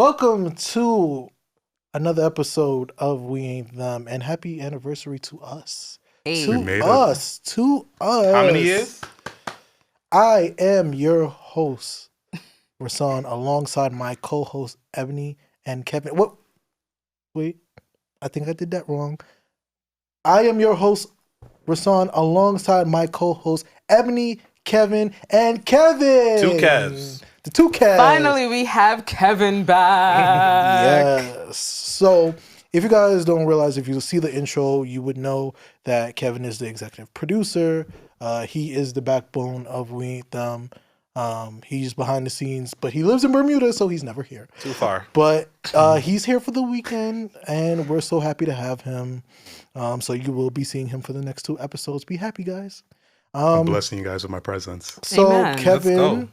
Welcome to another episode of We Ain't Them, and happy anniversary to us. Hey. To us. How many years? I am your host, Rassan, alongside my co-host, Ebony and Kevin. What? Wait, I think I did that wrong. I am your host, Rassan, alongside my co-host, Ebony, Kevin, and Kevin. Two Kevs. The two Kevs. Finally, we have Kevin back. Yes. So, if you guys don't realize, if you see the intro, you would know that Kevin is the executive producer. He is the backbone of We Ain't Them. He's behind the scenes, but he lives in Bermuda, so he's never here. Too far. But he's here for the weekend, and we're so happy to have him. So you will be seeing him for the next 2 episodes. Be happy, guys. I'm blessing you guys with my presence. So, Amen. Kevin,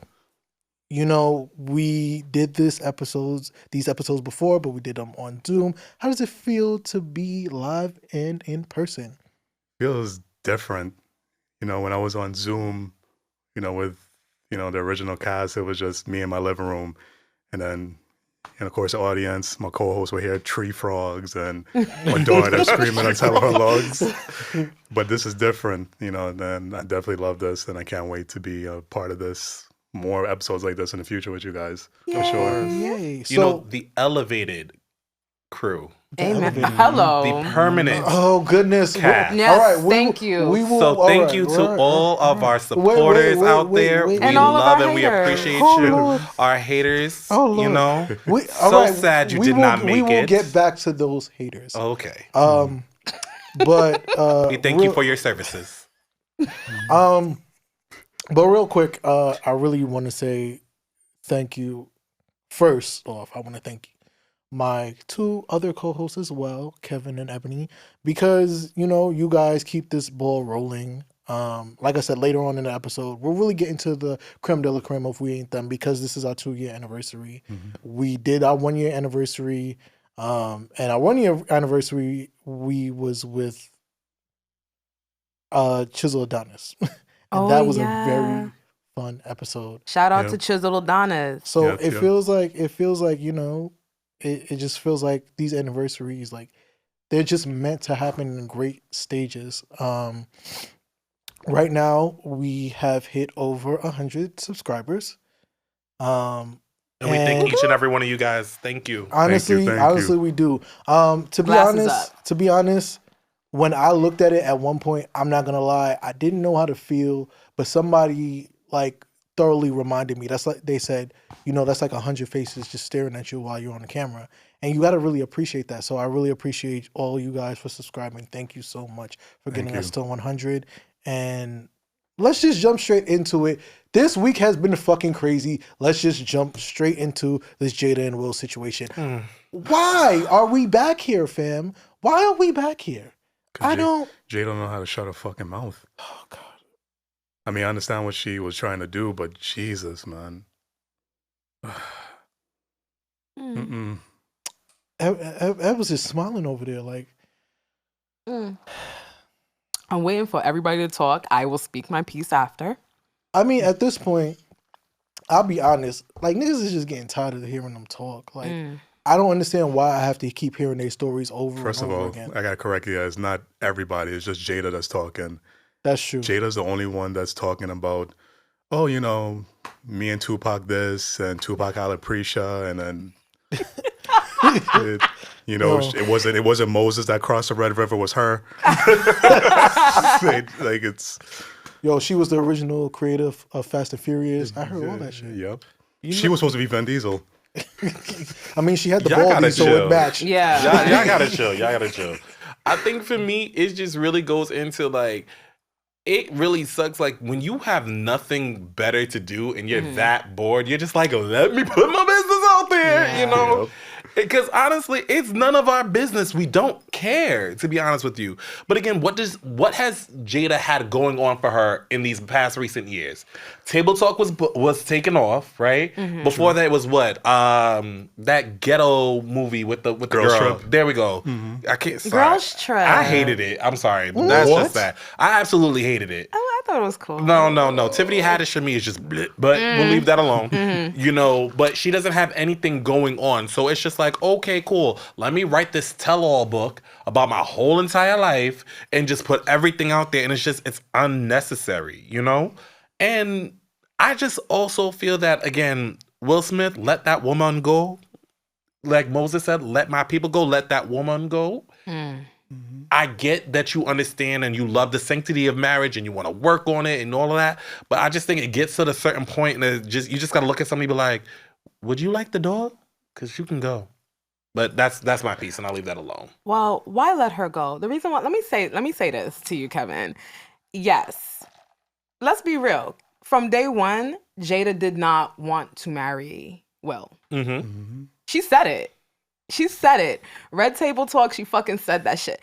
you know, we did these episodes before, but we did them on Zoom. How does it feel to be live and in person? Feels different. You know, when I was on Zoom, you know, with, you know, the original cast, it was just me in my living room. And then, and of course, the audience, my co-hosts were here, tree frogs, and my daughter screaming on top of her lungs. But this is different, you know, and I definitely love this, and I can't wait to be a part of this. More episodes like this in the future with you guys, for sure. Yay. You know, the elevated crew. Amen. Hello. The permanent. Oh, goodness. Cast. Yes, All right, thank you. We will, So thank you to all of our supporters out there. We And all of love our and we haters. appreciate Oh, you. Lord. Our haters, Oh, Lord. you know. all So right, sad you we did will- not make We will it. get back to those haters. Okay. But We thank you for your services. But real quick, I really want to say thank you. First off, I want to thank my 2 other co-hosts as well, Kevin and Ebony, because, you know, you guys keep this ball rolling. Like I said, later on in the episode, we'll really get into the creme de la creme of We Ain't Them, because this is our 2-year anniversary. We did our 1-year anniversary, and our 1-year anniversary, we was with Chisel Adonis. And that was a very fun episode. Shout out Yeah. to Chisel Adonis. So Yeah, it yeah. feels like, you know, it just feels like these anniversaries, like, they're just meant to happen in great stages. Right now we have hit over 100 subscribers. And we thank each and every one of you guys. Thank you. Honestly, Thank you. we do. To be honest, when I looked at it at one point, I'm not gonna lie, I didn't know how to feel, but somebody like thoroughly reminded me. That's like they said, you know, that's like 100 faces just staring at you while you're on the camera, and you got to really appreciate that. So I really appreciate all you guys for subscribing. Thank you so much for getting us to 100. And let's just jump straight into it. This week has been fucking crazy. Let's just jump straight into this Jada and Will situation. Why are we back here, fam? Why are we back here? I don't. Jay don't know how to shut her fucking mouth. Oh God. I mean, I understand what she was trying to do, but Jesus, man. Mm-mm. I was just smiling over there, like. I'm waiting for everybody to talk. I will speak my piece after. I mean, at this point, I'll be honest. Like, niggas is just getting tired of hearing them talk. Like, I don't understand why I have to keep hearing their stories over First and of over all, again. I gotta correct you. It's not everybody. It's just Jada that's talking. That's true. Jada's the only one that's talking about, oh, you know, me and Tupac this and Tupac Alopecia, and then you know, it wasn't Moses that crossed the Red River, it was her. Like it's. Yo, she was the original creator of Fast and Furious. I heard all that shit. Yep. She was supposed to be Vin Diesel. I mean, she had the Y'all ball gotta so chill. it matched. Yeah. Y'all gotta chill. Y'all gotta chill. I think for me, it just really goes into like, it really sucks. Like when you have nothing better to do and you're that bored, you're just like, let me put my business out there, you know? Because honestly, it's none of our business. We don't care, to be honest with you. But again, what has Jada had going on for her in these past recent years? Table Talk was taken off, right? Before that was what? That ghetto movie with the Girls girl. Trip. There we go. I can't. Sorry. Girls Trip. I hated it. I'm sorry, but that's just that. I absolutely hated it. Oh, I thought it was cool. No. Tiffany Haddish for me is just bleh, but we'll leave that alone. You know, but she doesn't have anything going on. So it's just like, okay, cool. Let me write this tell-all book about my whole entire life and just put everything out there. And it's unnecessary, you know? And I just also feel that, again, Will Smith, let that woman go. Like Moses said, let my people go, let that woman go. I get that you understand and you love the sanctity of marriage and you want to work on it and all of that. But I just think it gets to a certain point and you just got to look at somebody and be like, would you like the dog? Because you can go. But that's my piece and I'll leave that alone. Well, why let her go? The reason why, let me say this to you, Kevin. Yes. Let's be real. From day one, Jada did not want to marry Will. She said it. Red Table Talk, she fucking said that shit.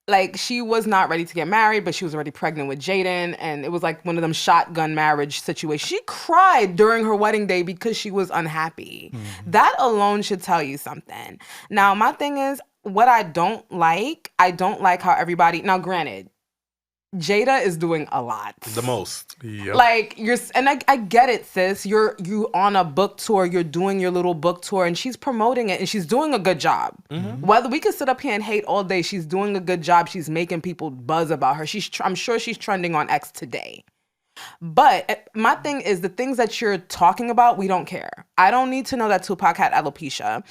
Like, she was not ready to get married, but she was already pregnant with Jaden, and it was like one of them shotgun marriage situations. She cried during her wedding day because she was unhappy. That alone should tell you something. Now, my thing is, what I don't like how everybody... Now, granted, Jada is doing a lot. The most. Yep. Like, I get it, sis. You on a book tour, you're doing your little book tour, and she's promoting it, and she's doing a good job. Whether we could sit up here and hate all day, she's doing a good job. She's making people buzz about her. I'm sure she's trending on X today. But my thing is, the things that you're talking about, we don't care. I don't need to know that Tupac had alopecia.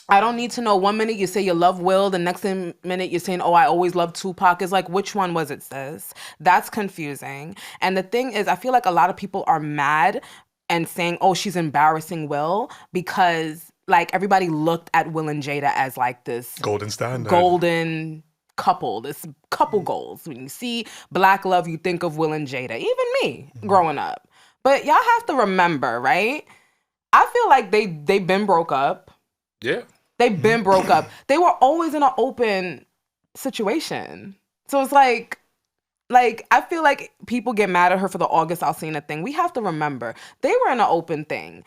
I don't need to know 1 minute you say you love Will, the next minute you're saying, oh, I always loved Tupac. It's like, which one was it, sis? That's confusing. And the thing is, I feel like a lot of people are mad and saying, oh, she's embarrassing Will because like everybody looked at Will and Jada as like this golden standard. Golden couple, this couple goals. When you see Black love, you think of Will and Jada. Even me growing up. But y'all have to remember, right? I feel like they've been broke up. Yeah. They've been broke up. They were always in an open situation. So it's like I feel like people get mad at her for the August Alsina thing. We have to remember they were in an open thing.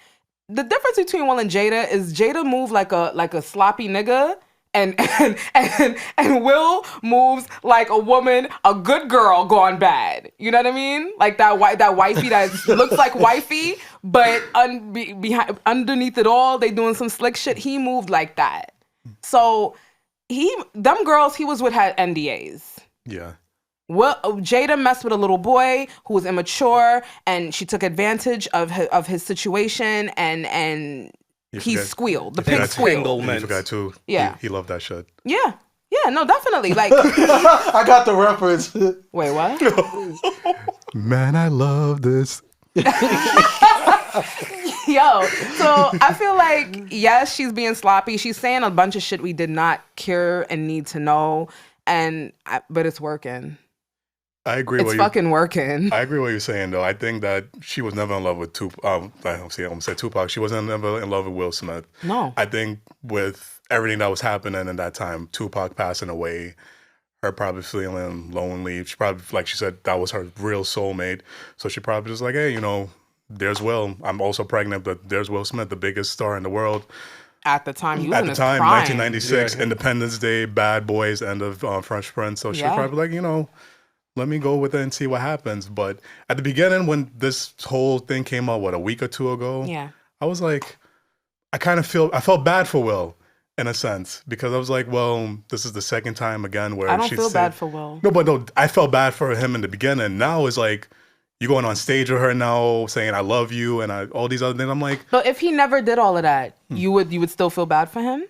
The difference between Will and Jada is Jada moved like a sloppy nigga, and Will moves like a woman, a good girl gone bad. You know what I mean? Like that wifey that looks like wifey, but underneath it all, they doing some slick shit. He moved like that. So them girls he was with had NDAs. Yeah. Well, Jada messed with a little boy who was immature, and she took advantage of his situation, and he squealed. The pig squealed. You forgot too. Yeah. He loved that shit. Yeah. Yeah, no, definitely. Like I got the reference. Wait, what? Man, I love this. Yo, so I feel like, yes, she's being sloppy. She's saying a bunch of shit we did not care and need to know, but it's working. I agree. It's fucking working. I agree with what you're saying, though. I think that she was never in love with Tupac. I almost said Tupac. She wasn't never in love with Will Smith. No. I think with everything that was happening in that time, Tupac passing away, her probably feeling lonely. She probably, like she said, that was her real soulmate. So she probably just like, hey, you know, there's Will. I'm also pregnant, but there's Will Smith, the biggest star in the world. At the time, he was at in the his time, prime. 1996, Independence Day, Bad Boys, end of French Prince. So she was probably like, you know, let me go with it and see what happens. But at the beginning, when this whole thing came out, a week or two ago, I was like, I felt bad for Will in a sense, because I was like, well, this is the second time again where I don't feel bad for Will. No, I felt bad for him in the beginning. Now it's like, you going on stage with her now saying I love you and all these other things. I'm like, but if he never did all of that, you would still feel bad for him?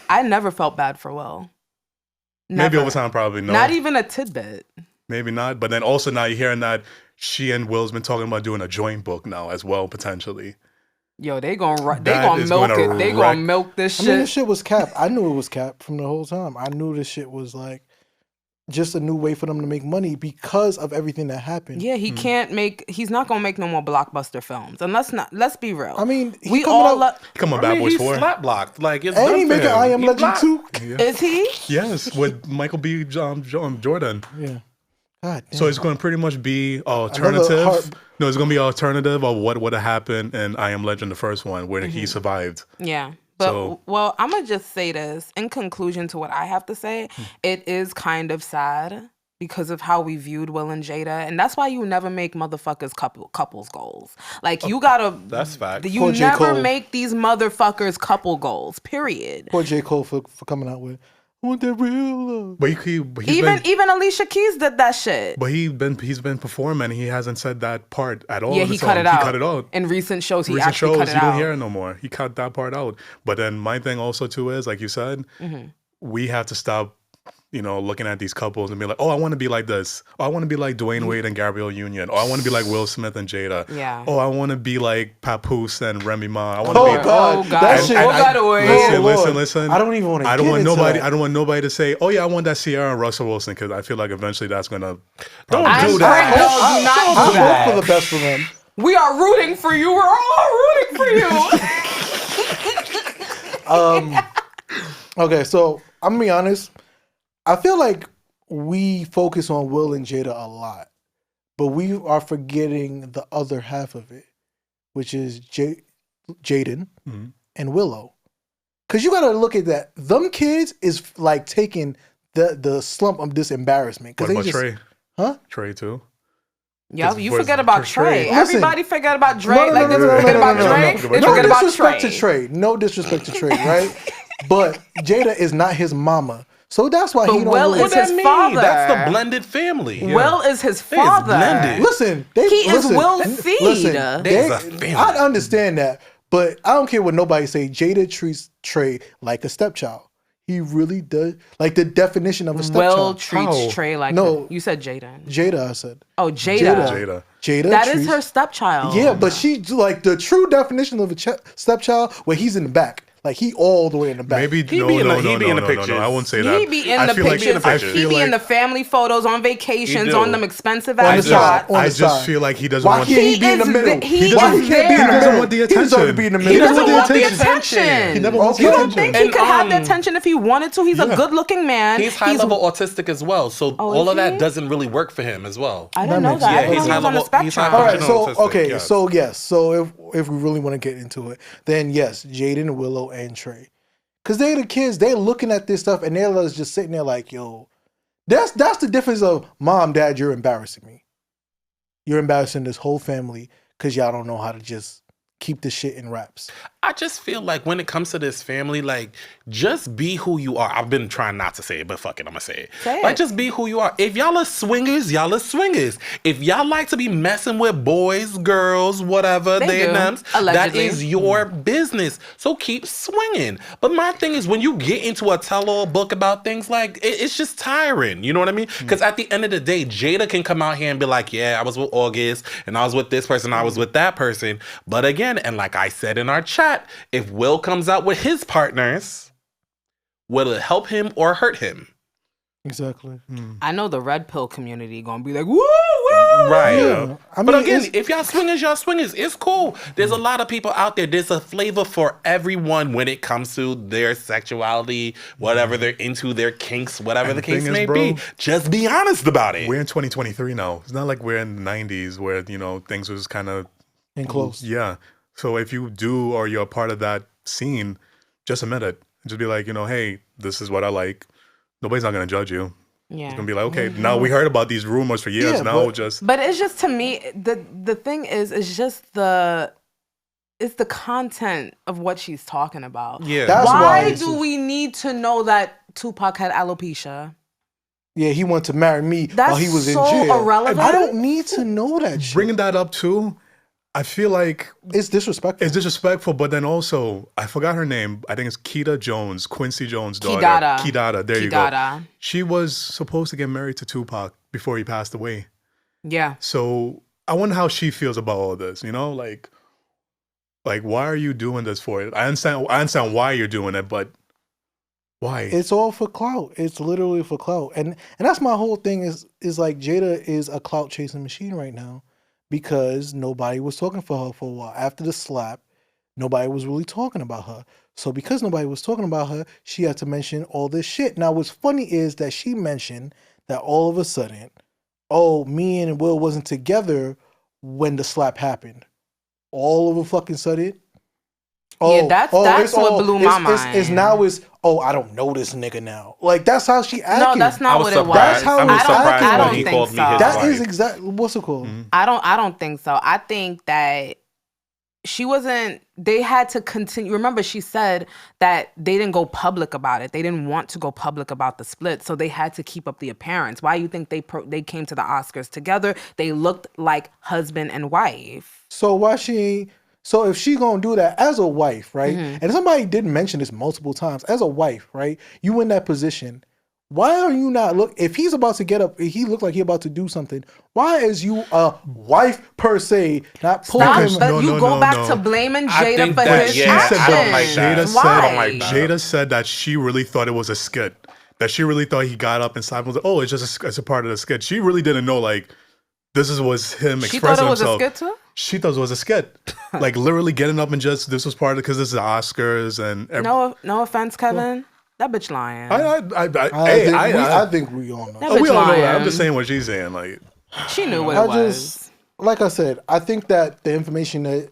I never felt bad for Will. Never. Maybe over time, probably no. Not even a tidbit. Maybe not. But then also now you're hearing that she and Will's been talking about doing a joint book now as well, potentially. Yo, they gonna milk it. They gonna milk this shit. I mean, this shit was cap. I knew it was cap from the whole time. I knew this shit was like just a new way for them to make money because of everything that happened. Yeah, he's not gonna make no more blockbuster films. And let's be real. I mean, come on, Bad Boys 4. He's flat blocked. Like, it's and he making I Am Legend 2. Yeah. Is he? Yes, with Michael B. Jordan. Yeah. God damn. So it's going to pretty much be alternative. No, it's going to be alternative of what would have happened in I Am Legend, the first one, where he survived. Yeah. But, I'm going to just say this. In conclusion to what I have to say, it is kind of sad because of how we viewed Will and Jada, and that's why you never make motherfuckers couples goals. Like you gotta. That's fact. You never make these motherfuckers couple goals. Period. Poor J. Cole for coming out with. I want that real love. But even Alicia Keys did that shit. But he's been performing. He hasn't said that part at all. Yeah, in the he song. cut it out. He cut it out. In recent shows, he actually cut it out. You don't hear it no more. He cut that part out. But then my thing also too is, like you said, we have to stop, looking at these couples and be like, oh, I want to be like this. Oh, I want to be like Dwayne Wade and Gabrielle Union. Oh, I want to be like Will Smith and Jada. Yeah. Oh, I want to be like Papoose and Remy Ma. I want to be. God. That shit. Listen. I don't even want to. I don't want nobody to say, oh yeah, I want that Ciara and Russell Wilson, because I feel like eventually that's gonna. Don't do that. I hope for the best for them. We are rooting for you. We're all rooting for you. Okay, so I'm gonna be honest. I feel like we focus on Will and Jada a lot, but we are forgetting the other half of it, which is Jaden and Willow. Because you got to look at that. Them kids is like taking the slump of this embarrassment. What about Trey? Huh? Trey too? Yeah, you forget about Trey. Listen, everybody forget about Drake. No, like, they forget about Trey. They forget about Trey. No disrespect to Trey, right? But Jada is not his mama. So that's why he don't Will is his father. That's the blended family. Yeah. Will is his father. Listen, he is Will's seed. I understand that, but I don't care what nobody say. Jada treats Trey like a stepchild. He really does. Like the definition of a stepchild. Will treats Trey like you said Jada. Jada, I said. Oh, Jada. That is her stepchild. Yeah, but she's like the true definition of a stepchild where he's in the back. Like he all the way in the back. Maybe he be in the pictures. No, I won't say that. He be in the pictures. He be in the family photos on vacations on them expensive ass shots. I just feel like he doesn't want. Why can't he be in the middle? He doesn't want the attention. He deserves to be in the middle. He doesn't want the attention. He never wants the You attention. don't think he could have the attention if he wanted to? He's a good-looking man. He's high-level autistic as well, so all of that doesn't really work for him as well. I didn't know that. Yeah, he's high-level autistic. All right, so okay, so yes, so if we really want to get into it, then yes, Jaden, Willow, and Trey. Because they're the kids, they're looking at this stuff and they're just sitting there like, yo, that's the difference of mom, dad, you're embarrassing me. You're embarrassing this whole family because y'all don't know how to just keep the shit in wraps. I just feel like when it comes to this family, like, just be who you are. I've been trying not to say it, but fuck it, I'm gonna say it. Like, just be who you are. If y'all are swingers, y'all are swingers. If y'all like to be messing with boys, girls, whatever, that is your business. So keep swinging. But my thing is, when you get into a tell-all book about things, like, it's just tiring. You know what I mean? Because at the end of the day, Jada can come out here and be like, yeah, I was with August, and I was with this person, I was with that person. But again, and like I said in our chat, if Will comes out with his partners, will it help him or hurt him? Exactly. I know the red pill community gonna be like, woo, woo. Right. Yeah. But again, if y'all swingers, it's cool. There's a lot of people out there. There's a flavor for everyone when it comes to their sexuality, whatever they're into, their kinks, whatever the case may be. Just be honest about it. We're in 2023 now. It's not like we're in the 90s where, things was kind of enclosed. Yeah. So if you do or you're a part of that scene, just admit it. Just be like, hey, this is what I like. Nobody's not going to judge you. Yeah. It's going to be like, okay, now we heard about these rumors for years. But it's just, to me, the thing is, it's just it's the content of what she's talking about. Yeah. That's why do we need to know that Tupac had alopecia? Yeah, he wanted to marry me while he was in jail. Irrelevant. I don't need to know that shit. Bringing that up too, I feel like it's disrespectful. It's disrespectful, but then also, I forgot her name. I think it's Quincy Jones' daughter. Kidada. There you go. She was supposed to get married to Tupac before he passed away. Yeah. So I wonder how she feels about all this. Like why are you doing this for it? I understand why you're doing it, but why? It's all for clout. It's literally for clout, and that's my whole thing. Is like Jada is a clout chasing machine right now. Because nobody was talking for her for a while. After the slap, nobody was really talking about her. So because nobody was talking about her, she had to mention all this shit. Now, what's funny is that she mentioned that all of a sudden, me and Will wasn't together when the slap happened. All of a fucking sudden. Yeah, that's what blew my mind. It's now I don't know this nigga now. Like that's how she acted. No, that's not what it was. That's how I was surprised I when don't he think called so. me his That wife. is exactly what's it called? I don't think so. I think that she wasn't. They had to continue. Remember, she said that they didn't go public about it. They didn't want to go public about the split, so they had to keep up the appearance. Why you think they came to the Oscars together? They looked like husband and wife. So if she gonna do that as a wife, right? And somebody did mention this multiple times. As a wife, right? You in that position. Why are you not if he's about to get up, he looked like he about to do something. Why is you a wife per se not pulling him? But you go back to blaming Jada for his She actions. said I don't like that. Why? Jada said that she really thought it was a skit. That she really thought he got up inside and was like, oh, it's just it's a part of the skit. She really didn't know this was him expressing himself. She thought it was a skit too? She thought it was a skit. Literally getting up and just this was part of it because this is the Oscars and no offense, Kevin. That bitch lying. I think we all know. That we all know lying. that. I'm just saying what she's saying. She knew what it was. Like I said, I think that the information that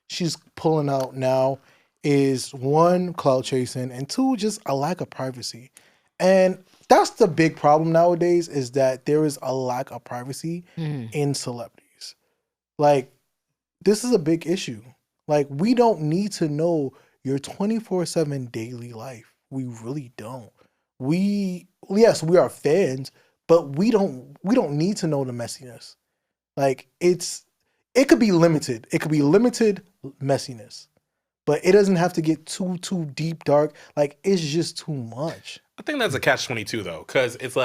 she's pulling out now is one, clout chasing, and two, just a lack of privacy. And that's the big problem nowadays is that there is a lack of privacy in celebrities. This is a big issue. We don't need to know your 24/7 daily life. We really don't. Yes, we are fans, but we don't need to know the messiness. It could be limited. It could be limited messiness. But it doesn't have to get too deep, dark. It's just too much. I think that's a catch-22 though, because it's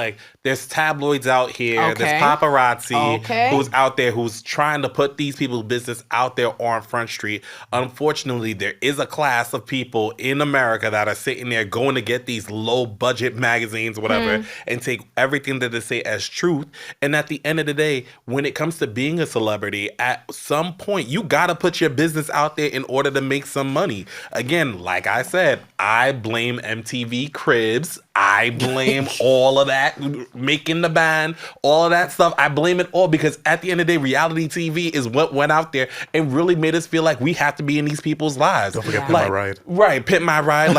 there's tabloids out here, Okay. there's paparazzi Okay. who's out there who's trying to put these people's business out there on Front Street. Unfortunately, there is a class of people in America that are sitting there going to get these low-budget magazines, whatever, and take everything that they say as truth. And at the end of the day, when it comes to being a celebrity, at some point, you got to put your business out there in order to make some money. Again, like I said, I blame MTV Cribs. I blame all of that, making the band, all of that stuff. I blame it all because at the end of the day, reality TV is what went out there and really made us feel like we have to be in these people's lives. Don't forget Pimp My Ride. Right, Pimp My Ride.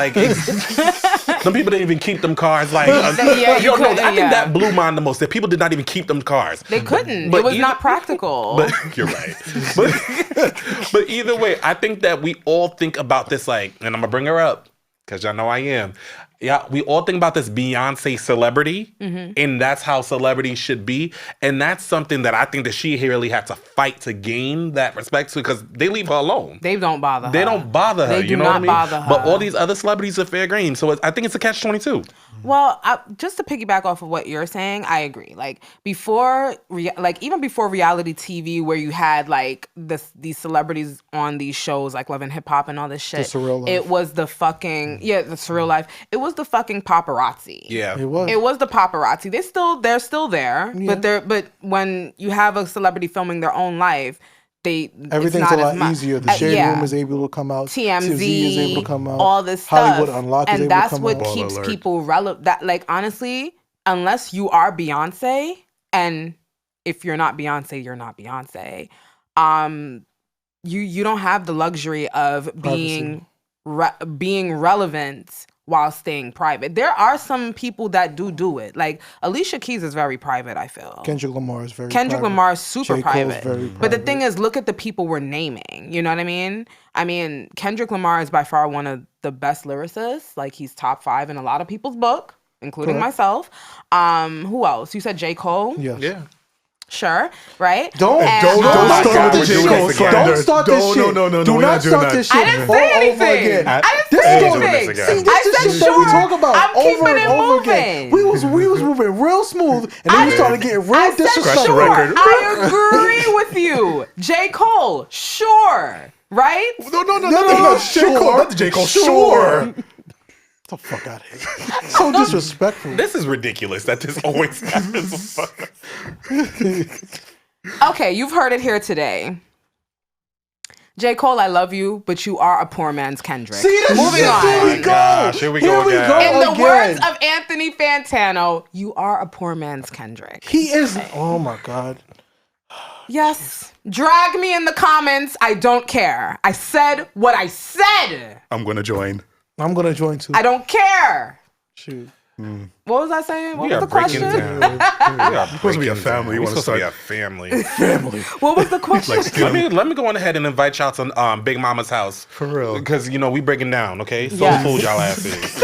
Some people didn't even keep them cars. I think that blew mine the most. That people did not even keep them cars. They couldn't. It was not practical. But you're right. But either way, I think that we all think about this and I'm gonna bring her up because y'all know I am. Yeah, we all think about this Beyonce celebrity, and that's how celebrities should be. And that's something that I think that she really had to fight to gain that respect to because they leave her alone. They don't bother her. They don't bother her. They do you know not what I mean? bother her. But all these other celebrities are fair game. So I think it's a catch-22. Well, just to piggyback off of what you're saying, I agree. Even before reality TV, where you had these celebrities on these shows like Love and Hip Hop and all this shit, The Surreal Life. it was the fucking the Surreal Life. It was the fucking paparazzi. Yeah, It was. It was the paparazzi. They're still there, but when you have a celebrity filming their own life, everything's a lot easier. The Shade Room is able to come out. TMZ is able to come out. All this stuff. Hollywood Unlocked is and able that's to come what out. keeps Alert. people relevant. That honestly, unless you are Beyonce, and if you're not Beyonce, you're not Beyonce. You don't have the luxury of being relevant while staying private. There are some people that do it. Alicia Keys is very private, I feel. Kendrick Lamar is very Kendrick private. Lamar is super J. Cole's private. very But the private. thing is, look at the people we're naming. You know what I mean? Kendrick Lamar is by far one of the best lyricists. He's top 5 in a lot of people's book, including Correct. myself. Who else? You said J. Cole? Yes. yeah. Sure, right? Don't my start God, with we're the J. doing Cole this slander. again. Don't start this No, shit. no, Do we're not not doing start that. this shit I didn't all say over anything. again. I didn't This say is doing anything. this again. See, this I is said shit that we sure. talk about I'm over keeping and it over again. moving. We was moving real smooth, and then we started getting real I said disrespectful. sure. record. I agree with you. J. Cole, sure. Right? No, J. Cole, not the J. Cole. Sure. Get the fuck out of here. So disrespectful. This is ridiculous that this always happens. Okay, you've heard it here today. J. Cole, I love you, but you are a poor man's Kendrick. See, this Moving shit, on. Here we go. Gosh, here we go again. In the again. words of Anthony Fantano, you are a poor man's Kendrick. He is. Oh my God. Yes. Drag me in the comments. I don't care. I said what I said. I'm going to join. I'm going to join too. I don't care. Shoot. What was I saying? What was the breaking question? down. You're supposed to be a family. You We're want to supposed to be start a family. Family. What was the question? Let me go on ahead and invite y'all to Big Mama's house. For real. Because, we breaking down, okay? Soul Yes. food y'all asses.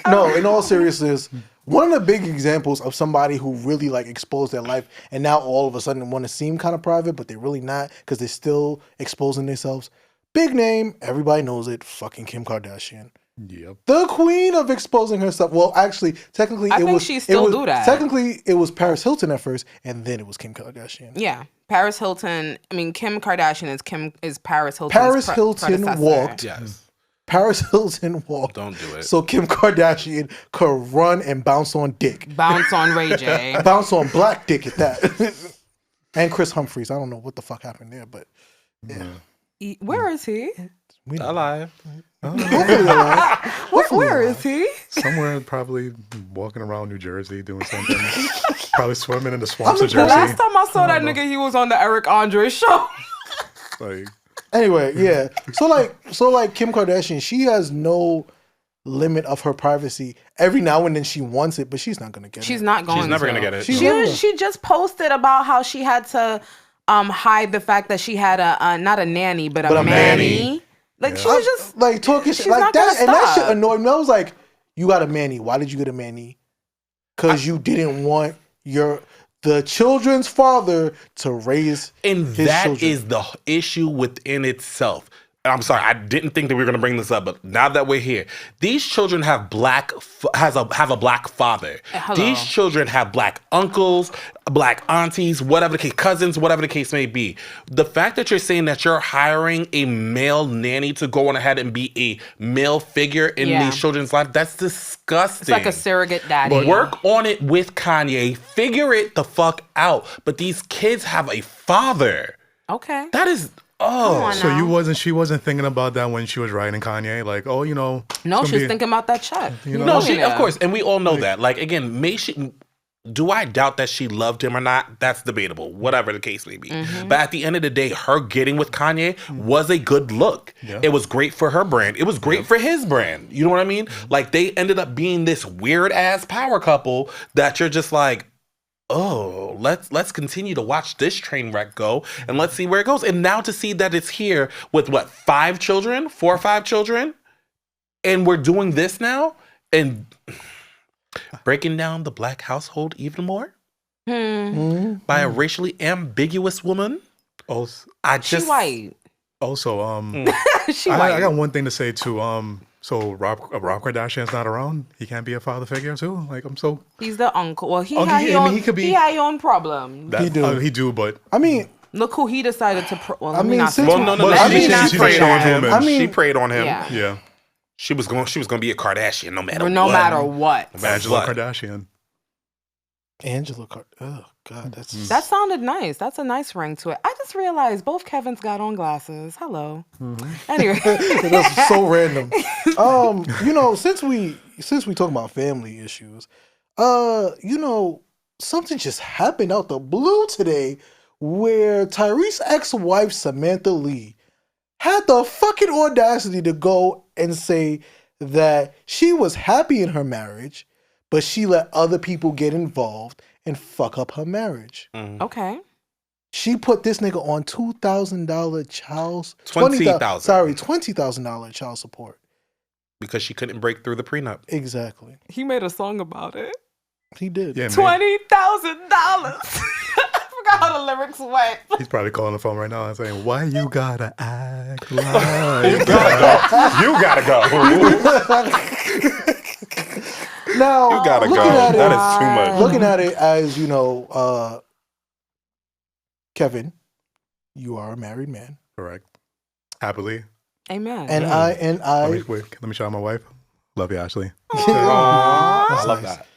No, in all seriousness, one of the big examples of somebody who really like exposed their life and now all of a sudden want to seem kind of private, but they're really not because they're still exposing themselves. Big name, everybody knows it, fucking Kim Kardashian. Yep. The queen of exposing herself. Well, actually, technically, I think she still do that. Technically, it was Paris Hilton at first, and then it was Kim Kardashian. Yeah. Paris Hilton. I mean, Kim Kardashian is Paris Hilton's Paris Hilton predecessor. walked. Yes. Paris Hilton walked. Don't do it. So Kim Kardashian could run and bounce on dick. Bounce on Ray J. Bounce on black dick at that. And Chris Humphries. I don't know what the fuck happened there, but yeah. Where is he? We know. Alive. Where is he? Somewhere probably walking around New Jersey doing something. Probably swimming in the swamps of The Jersey. last time I saw that nigga, he was on the Eric Andre show. Like, Anyway, yeah. So like Kim Kardashian, she has no limit of her privacy. Every now and then she wants it, but she's not gonna get it. She's not going. She's never going to get it. She just posted about how she had to hide the fact that she had not a nanny but a manny. Like she was just like talking shit she's like not that, gonna and that stop. shit annoyed me. I was like, "You got a manny? Why did you get a manny? Because you didn't want the children's father to raise And his that children." is the issue within itself. And I'm sorry, I didn't think that we were going to bring this up, but now that we're here, these children have have a black father. Hello. These children have black uncles, black aunties, whatever the case, cousins, whatever the case may be. The fact that you're saying that you're hiring a male nanny to go on ahead and be a male figure in these children's life, that's disgusting. it's like a surrogate daddy. But work on it with Kanye. Figure it the fuck out. But these kids have a father. Okay. That is Come on so now. she wasn't thinking about that when she was writing Kanye? Like, oh, No, she was thinking about that check. No, she of course, and we all know that. Like again, do I doubt that she loved him or not? That's debatable, whatever the case may be. Mm-hmm. But at the end of the day, her getting with Kanye was a good look. Yeah. It was great for her brand. It was great for his brand. You know what I mean? Like they ended up being this weird ass power couple that you're just like, oh, let's continue to watch this train wreck go and let's see where it goes. And now to see that it's here with 4 or 5 children, and we're doing this now and breaking down the black household even more by a racially ambiguous woman. Also, She white. Also, She white. I got one thing to say too. So Rob Kardashian's not around. He can't be a father figure too. Like He's the uncle. Well, he Okay, had I mean, he could be- he had your own problem. he do, but I mean, Look who he decided to. Well, I let me mean, not say since- Well, no, But no. I mean, She preyed on him. I mean- She preyed on him. Yeah. yeah, She was going to be a Kardashian no matter no what. matter what. Angela What? Kardashian. Oh God, that's That sounded nice. That's a nice ring to it. I just realized both Kevins got on glasses. Hello. Anyway, that's so random. Since we talk about family issues, something just happened out the blue today where Tyrese's ex-wife Samantha Lee had the fucking audacity to go and say that she was happy in her marriage, but she let other people get involved and fuck up her marriage. okay. She put this nigga on $2,000 $20,000 child support. Because she couldn't break through the prenup. Exactly. He made a song about it. He did. Yeah, man. $20,000. I forgot how the lyrics went. He's probably calling the phone right now and saying, "Why you gotta act like You gotta go. Now, You gotta go. looking at That it, is too much. looking at it as Kevin, you are a married man, correct? Happily. Amen. and Let me shout out my wife. Love you, Ashley. I love nice. that.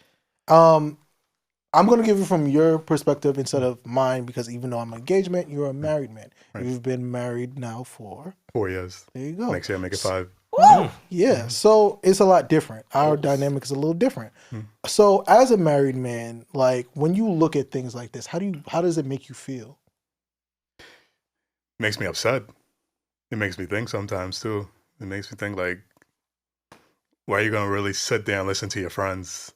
I'm gonna give it from your perspective instead of mine because even though I'm engagement, you're a married man. Right. You've been married now for 4 years. there you go. Next year, I make it 5. Ooh, Wow. Yeah. So it's a lot different. Our dynamic is a little different. So as a married man, like when you look at things like this, how does it make you feel? Makes me upset. It makes me think sometimes too. It makes me think like, why are you gonna really sit there and listen to your friends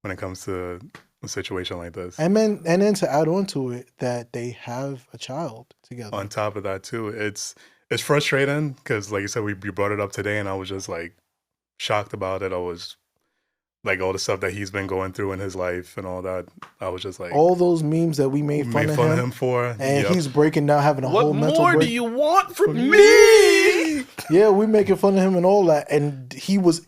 when it comes to a situation like this? And then to add on to it, that they have a child together. On top of that too, it's frustrating because, like you said, you brought it up today, and I was just like shocked about it. I was like, all the stuff that he's been going through in his life and all that. I was just like, all those memes that we made fun of him for, and he's breaking down, having a whole mental break. What more do you want from me? Yeah, we making fun of him and all that, and he was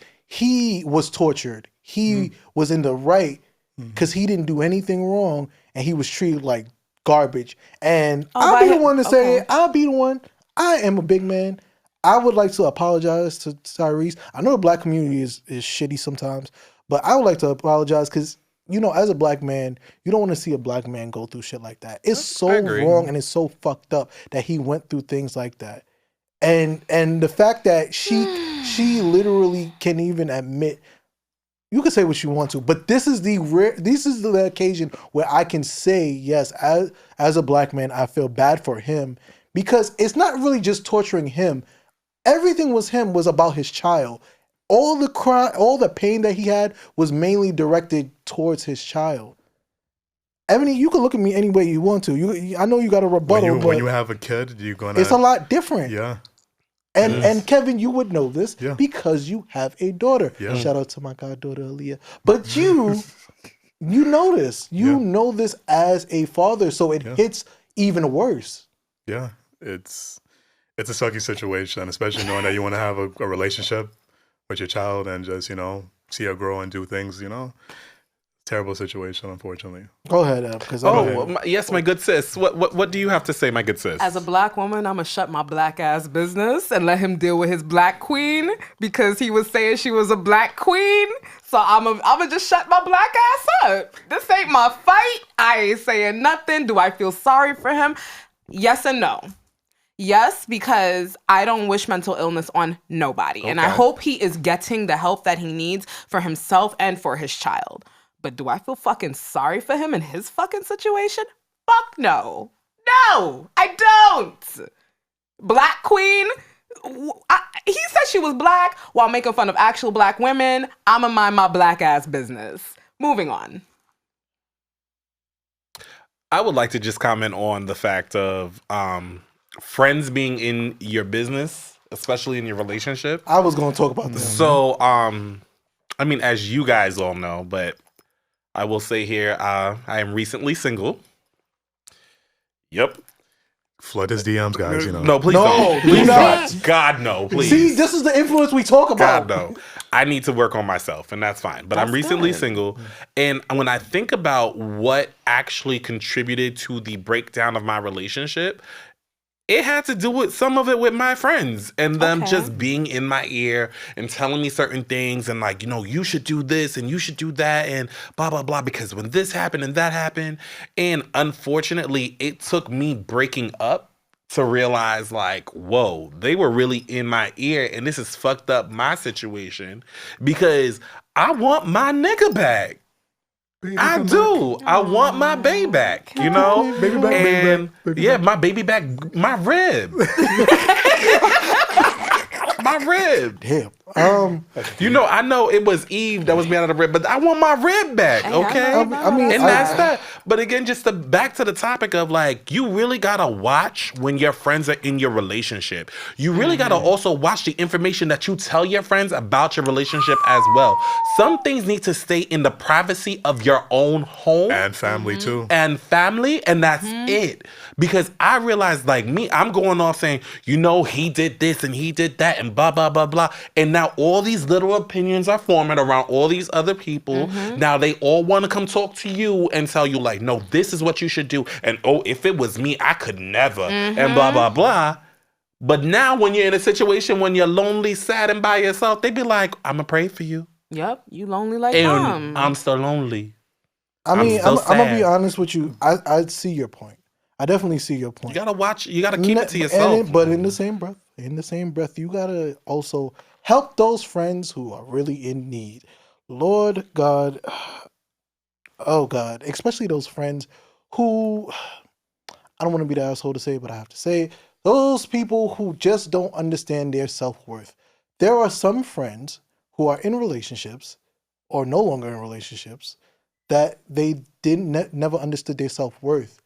tortured. He was in the right because he didn't do anything wrong, and he was treated like garbage. And I'll be the one to say it. I'll be the one. I am a big man. I would like to apologize to Tyrese. I know the black community is shitty sometimes, but I would like to apologize because, you know, as a black man, you don't want to see a black man go through shit like that. It's so wrong and it's so fucked up that he went through things like that. And the fact that she literally can even admit, you can say what you want to, but this is the occasion where I can say, yes, as a black man, I feel bad for him, because it's not really just torturing him. Everything was about his child. All the pain that he had was mainly directed towards his child. Ebony, you can look at me any way you want to. I know you got a rebuttal, when you have a kid, you're gonna. It's a lot different. Yeah. And Kevin, you would know this because you have a daughter. Yeah. Shout out to my goddaughter Aaliyah. But you know this. You know this as a father, so it hits even worse. Yeah, it's a sucky situation, especially knowing that you want to have a relationship with your child and just, you know, see her grow and do things, you know. Terrible situation, unfortunately. Go ahead, Ab. Yes, my good sis. What do you have to say, my good sis? As a black woman, I'm gonna shut my black ass business and let him deal with his black queen, because he was saying she was a black queen. So I'm gonna just shut my black ass up. This ain't my fight. I ain't saying nothing. Do I feel sorry for him? Yes and no. Yes, because I don't wish mental illness on nobody. Okay. And I hope he is getting the help that he needs for himself and for his child. But do I feel fucking sorry for him in his fucking situation? Fuck no. No, I don't. Black queen? He said she was black while making fun of actual black women. I'ma mind my black ass business. Moving on. I would like to just comment on the fact of friends being in your business, especially in your relationship. I was going to talk about that. So, I mean, as you guys all know, but I will say here, I am recently single. Yep. Flood his DMs, guys. You know. No, please don't. Please don't. God, no, please. See, this is the influence we talk about. God, no. I need to work on myself, and that's fine. But I'm recently single, and when I think about what actually contributed to the breakdown of my relationship, it had to do with some of it with my friends and them just being in my ear and telling me certain things and like, you know, you should do this and you should do that and blah, blah, blah, because when this happened and that happened. And unfortunately, it took me breaking up to realize like, whoa, they were really in my ear and this has fucked up my situation because I want my nigga back. I do. I want my baby back, you know? Baby back, and baby back. My baby back, my rib. My rib. Damn. You know, I know it was Eve that was made out of rib, but I want my rib back, okay? I mean, and that's that. But again, just back to the topic of like, you really gotta watch when your friends are in your relationship. You really gotta also watch the information that you tell your friends about your relationship as well. Some things need to stay in the privacy of your own home. And family too. And family, and that's it. Because I realized like me, I'm going off saying, you know, he did this and he did that and blah, blah, blah, blah. And now all these little opinions are forming around all these other people. Now they all want to come talk to you and tell you like, no, this is what you should do. And oh, if it was me, I could never. And blah, blah, blah. But now when you're in a situation when you're lonely, sad, and by yourself, they be like, I'm going to pray for you. Yep, you lonely like and I'm still lonely. I mean, I'm going to be honest with you. I see your point. I definitely see your point. You got to watch. You got to keep it to yourself. But in the same breath, in the same breath, you gotta also help those friends who are really in need. Lord God, oh God, especially those friends who, I don't want to be the asshole to say it, but I have to say it, those people who just don't understand their self-worth. There are some friends who are in relationships or no longer in relationships that they didn't never understood their self-worth.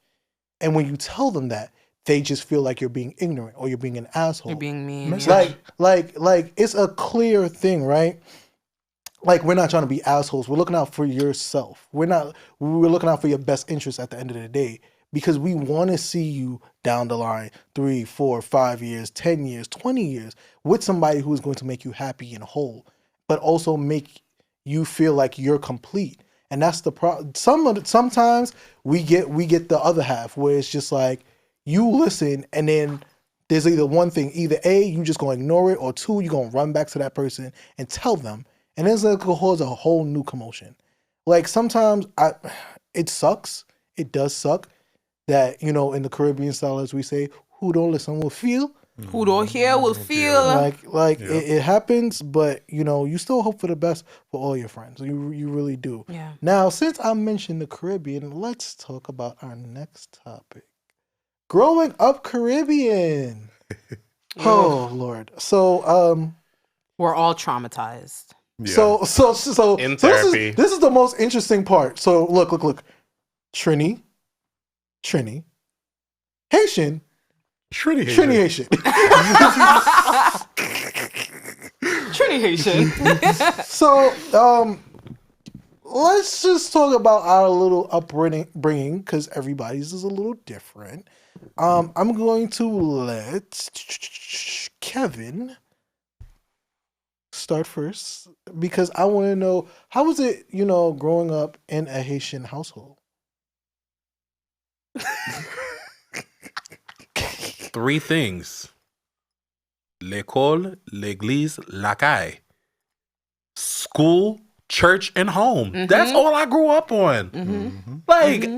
And when you tell them that, they just feel like you're being ignorant or you're being an asshole. You're being mean. Like it's a clear thing, right? Like, we're not trying to be assholes. We're looking out for yourself. We're looking out for your best interests at the end of the day, because we want to see you down the line 3, 4, 5 years, 10 years, 20 years with somebody who is going to make you happy and whole, but also make you feel like you're complete. And that's the problem. Sometimes we get the other half where it's just like you listen and then there's either one thing, either A, you just gonna ignore it, or 2, you're gonna run back to that person and tell them. And it's going to cause a whole new commotion. Like, sometimes it sucks. It does suck that, in the Caribbean style, as we say, who don't listen will feel. Who don't hear will feel. It happens, but, you still hope for the best for all your friends. You really do. Yeah. Now, since I mentioned the Caribbean, let's talk about our next topic. Growing up Caribbean. Oh, Lord. So, we're all traumatized. Yeah. So in therapy. This is the most interesting part. So look. Trini, Haitian. Trini Haitian. Trini Haitian. So let's just talk about our little upbringing, because everybody's is a little different. I'm going to let Kevin start first, because I want to know, how was it, growing up in a Haitian household? 3 things: l'école, l'église, la caille. School, church, and home. Mm-hmm. That's all I grew up on. Mm-hmm. Like,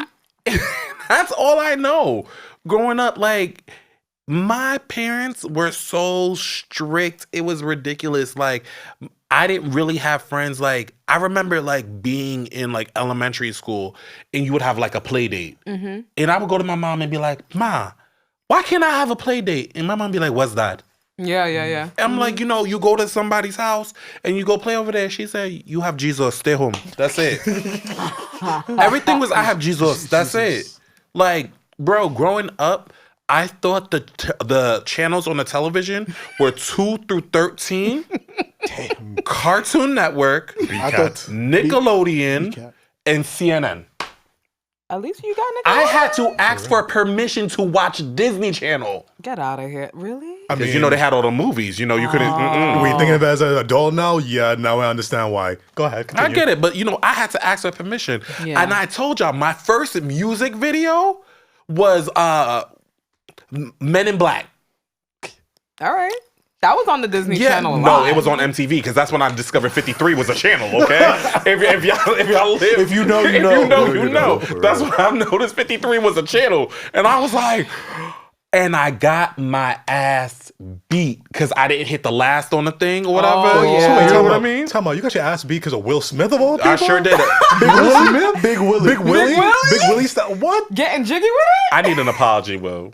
that's all I know. Growing up, like, my parents were so strict. It was ridiculous. Like, I didn't really have friends. Like, I remember, like, being in, like, elementary school, and you would have, like, a play date. Mm-hmm. And I would go to my mom and be like, Ma, why can't I have a play date? And my mom would be like, what's that? Yeah. I'm like, you go to somebody's house and you go play over there. She said, you have Jesus, stay home. That's it. Everything was, I have Jesus. That's it. Like, bro, growing up, I thought the channels on the television were 2 through 13, Damn. Cartoon Network, Nickelodeon, and CNN. At least you got Nickelodeon. I had to ask for permission to watch Disney Channel. Get out of here. Really? Because, they had all the movies. You couldn't... Were you thinking of it as an adult now? Yeah, now I understand why. Go ahead, continue. I get it, but, I had to ask for permission. Yeah. And I told y'all, my first music video was Men in Black. All right. That was on the Disney Channel. No, it was on MTV, because that's when I discovered 53 was a channel. Okay, if y'all live, if you know, you know. That's when I noticed 53 was a channel, and I was like, and I got my ass beat because I didn't hit the last on the thing or whatever. Oh, yeah. So, you know what I mean? Tell me, you got your ass beat because of Will Smith of all people? I sure did. Big Willie. Big Willie style. What? Getting jiggy with it? I need an apology, Will.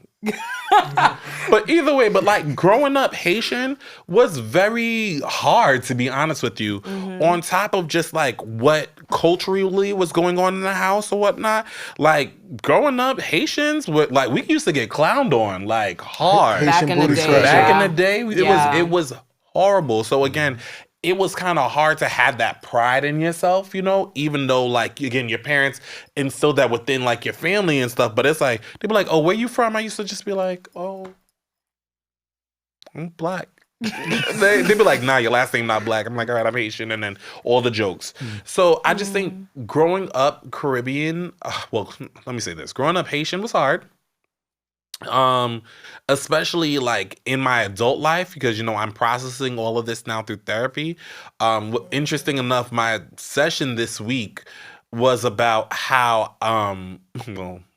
But either way, like, growing up Haitian was very hard, to be honest with you. Mm-hmm. On top of just like what culturally was going on in the house or whatnot. Like, growing up, Haitians were like, we used to get clowned on like hard. Back in the day. Back in the day, it was horrible. So again, it was kind of hard to have that pride in yourself, even though, like, again, your parents instilled that within, like, your family and stuff. But it's like, they'd be like, oh, where you from? I used to just be like, oh, I'm black. They'd be like, nah, your last name not black. I'm like, all right, I'm Haitian. And then all the jokes. So I just think growing up Caribbean, well, let me say this. Growing up Haitian was hard. Especially like in my adult life, because I'm processing all of this now through therapy. Interesting enough, my session this week was about how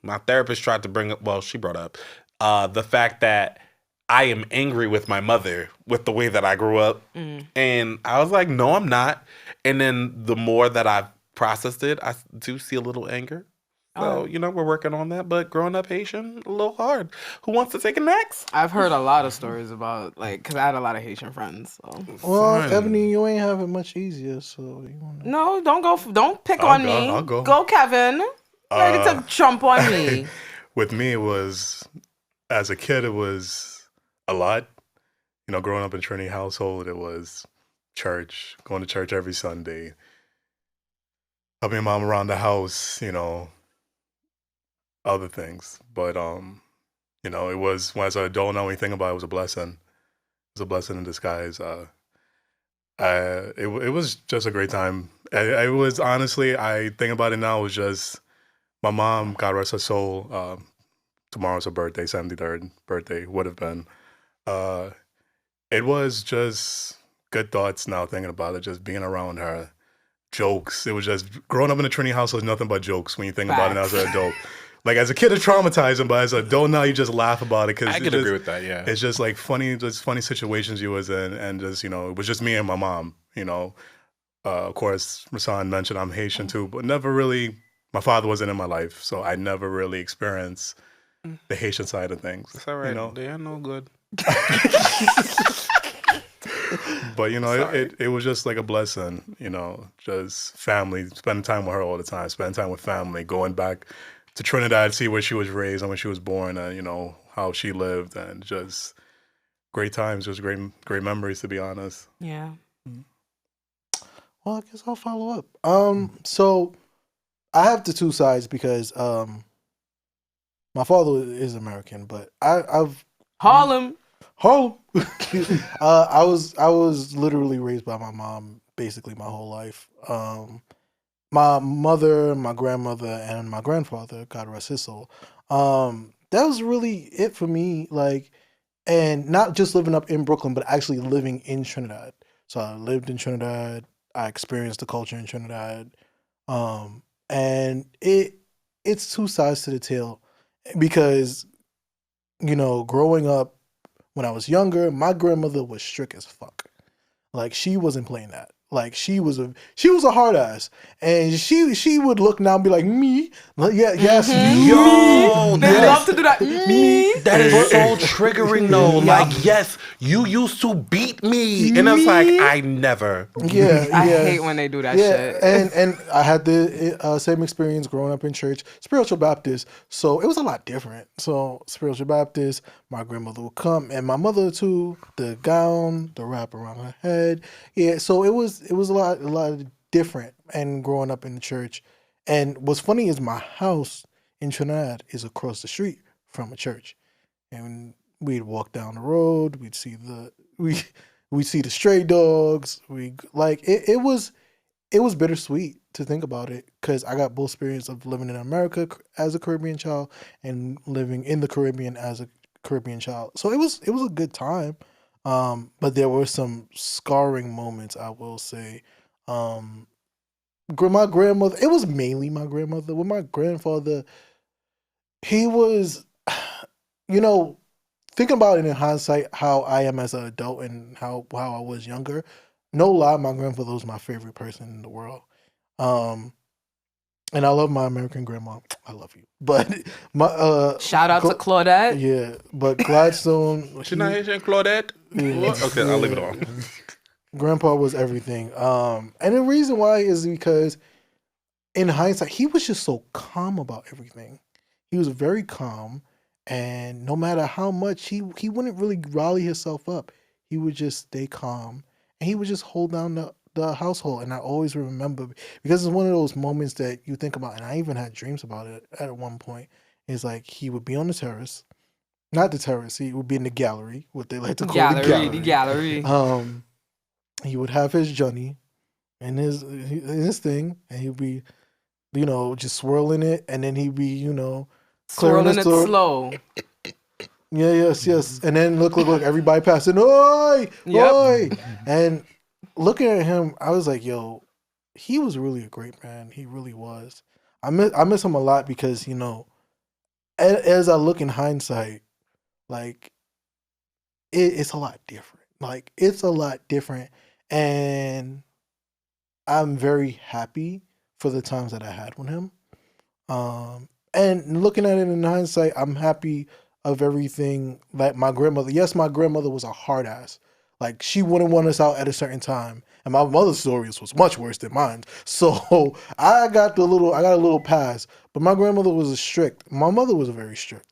my therapist tried to bring up, she brought up the fact that I am angry with my mother with the way that I grew up. And I was like, no, I'm not. And then the more that I've processed it, I do see a little anger. So, we're working on that. But growing up Haitian, a little hard. Who wants to take it next? I've heard a lot of stories about, because I had a lot of Haitian friends. So. Well, Ebony, you ain't have it much easier, so you wanna... No, don't pick on me. I'll go. Go, Kevin. Ready to jump on me. With me, it was, as a kid, it was a lot. Growing up in a Trinity household, it was church, going to church every Sunday, helping my mom around the house, other things. But, it was, when I was an adult, now when you think about it, it was a blessing. It was a blessing in disguise. It was just a great time. I was, honestly, I think about it now, it was just, my mom, God rest her soul, tomorrow's her birthday, 73rd birthday, would have been. It was just good thoughts now thinking about it, just being around her. Jokes. It was just, growing up in a Trinity house was nothing but jokes when you think about it now as an adult. Like, as a kid, it's traumatizing, but as an adult now, you just laugh about it. Cause I can agree with that, yeah. It's just like funny situations you was in, and just, it was just me and my mom, Of course, Rassan mentioned I'm Haitian too, but never really, my father wasn't in my life, so I never really experienced the Haitian side of things. It's all right. They are no good. But, it was just like a blessing, just family, spending time with her all the time, spending time with family, going back to Trinidad, see where she was raised and when she was born, and, how she lived, and just great times, just great memories, to be honest. Yeah. Well, I guess I'll follow up. So I have the two sides because my father is American, but I've Harlem. I was literally raised by my mom basically my whole life. My mother, my grandmother, and my grandfather, God rest his soul. That was really it for me. Like, and not just living up in Brooklyn, but actually living in Trinidad. So I lived in Trinidad. I experienced the culture in Trinidad. And it's two sides to the tale because, growing up when I was younger, my grandmother was strict as fuck. Like, she wasn't playing that. Like, she was a hard ass, and she would look now and be like, me, like, yeah, yes, yo, they love to do that. Me, that is so triggering though. Like, yes, you used to beat me, and I was like, I never. Yeah, I hate when they do that shit. And I had the same experience growing up in church, spiritual Baptist, so it was a lot different. So spiritual Baptist, my grandmother would come, and my mother too. The gown, the wrap around her head, yeah. So it was a lot different. And growing up in the church, and what's funny is my house in Trinidad is across the street from a church, and we'd walk down the road, we'd see the stray dogs. It was bittersweet to think about it because I got both experience of living in America as a Caribbean child and living in the Caribbean as a Caribbean child. So it was a good time. But there were some scarring moments, I will say. My grandmother, it was mainly my grandmother. With my grandfather, he was, thinking about it in hindsight, how I am as an adult and how I was younger. No lie, my grandfather was my favorite person in the world. And I love my American grandma. I love you. But my shout out to Claudette. Yeah, but Gladstone. She's not Haitian, Claudette. Yeah. Okay, I'll leave it alone. Grandpa was everything. And the reason why is because in hindsight, he was just so calm about everything. He was very calm, and no matter how much he wouldn't really rally himself up. He would just stay calm, and he would just hold down the household. And I always remember, because it's one of those moments that you think about, and I even had dreams about it at one point. It's like he would be on the terrace, not the terrace. He would be in the gallery, what they like to call the gallery. He would have his Johnny and his thing, and he'd be, just swirling it, and then he'd be, swirling it slow. Yeah, yes. And then look, everybody passing, oi, oi. And looking at him, I was like, yo, he was really a great man. He really was. I miss him a lot because, as I look in hindsight, like, it's a lot different. Like, it's a lot different. And I'm very happy for the times that I had with him. And looking at it in hindsight, I'm happy of everything. Like my grandmother. Yes, my grandmother was a hard ass. Like, she wouldn't want us out at a certain time. And my mother's stories was much worse than mine. So I got a little pass. But my grandmother was strict. My mother was very strict.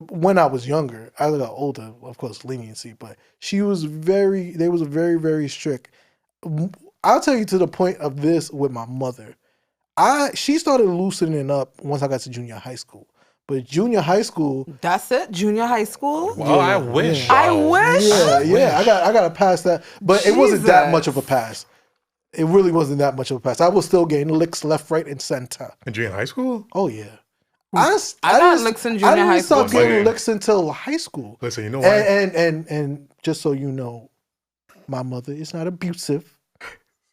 When I was younger, I got older, of course, leniency, but they was very, very strict. I'll tell you to the point of this with my mother. She started loosening up once I got to junior high school. But junior high school. That's it? Junior high school? Wow, I wish. I wish. Yeah. I got to pass that. But it wasn't that much of a pass. It really wasn't that much of a pass. I was still getting licks left, right, and center. In junior high school? Oh, yeah. I got licks in junior high school. I didn't start getting licks until high school. Listen, you know what? And just so you know, my mother is not abusive.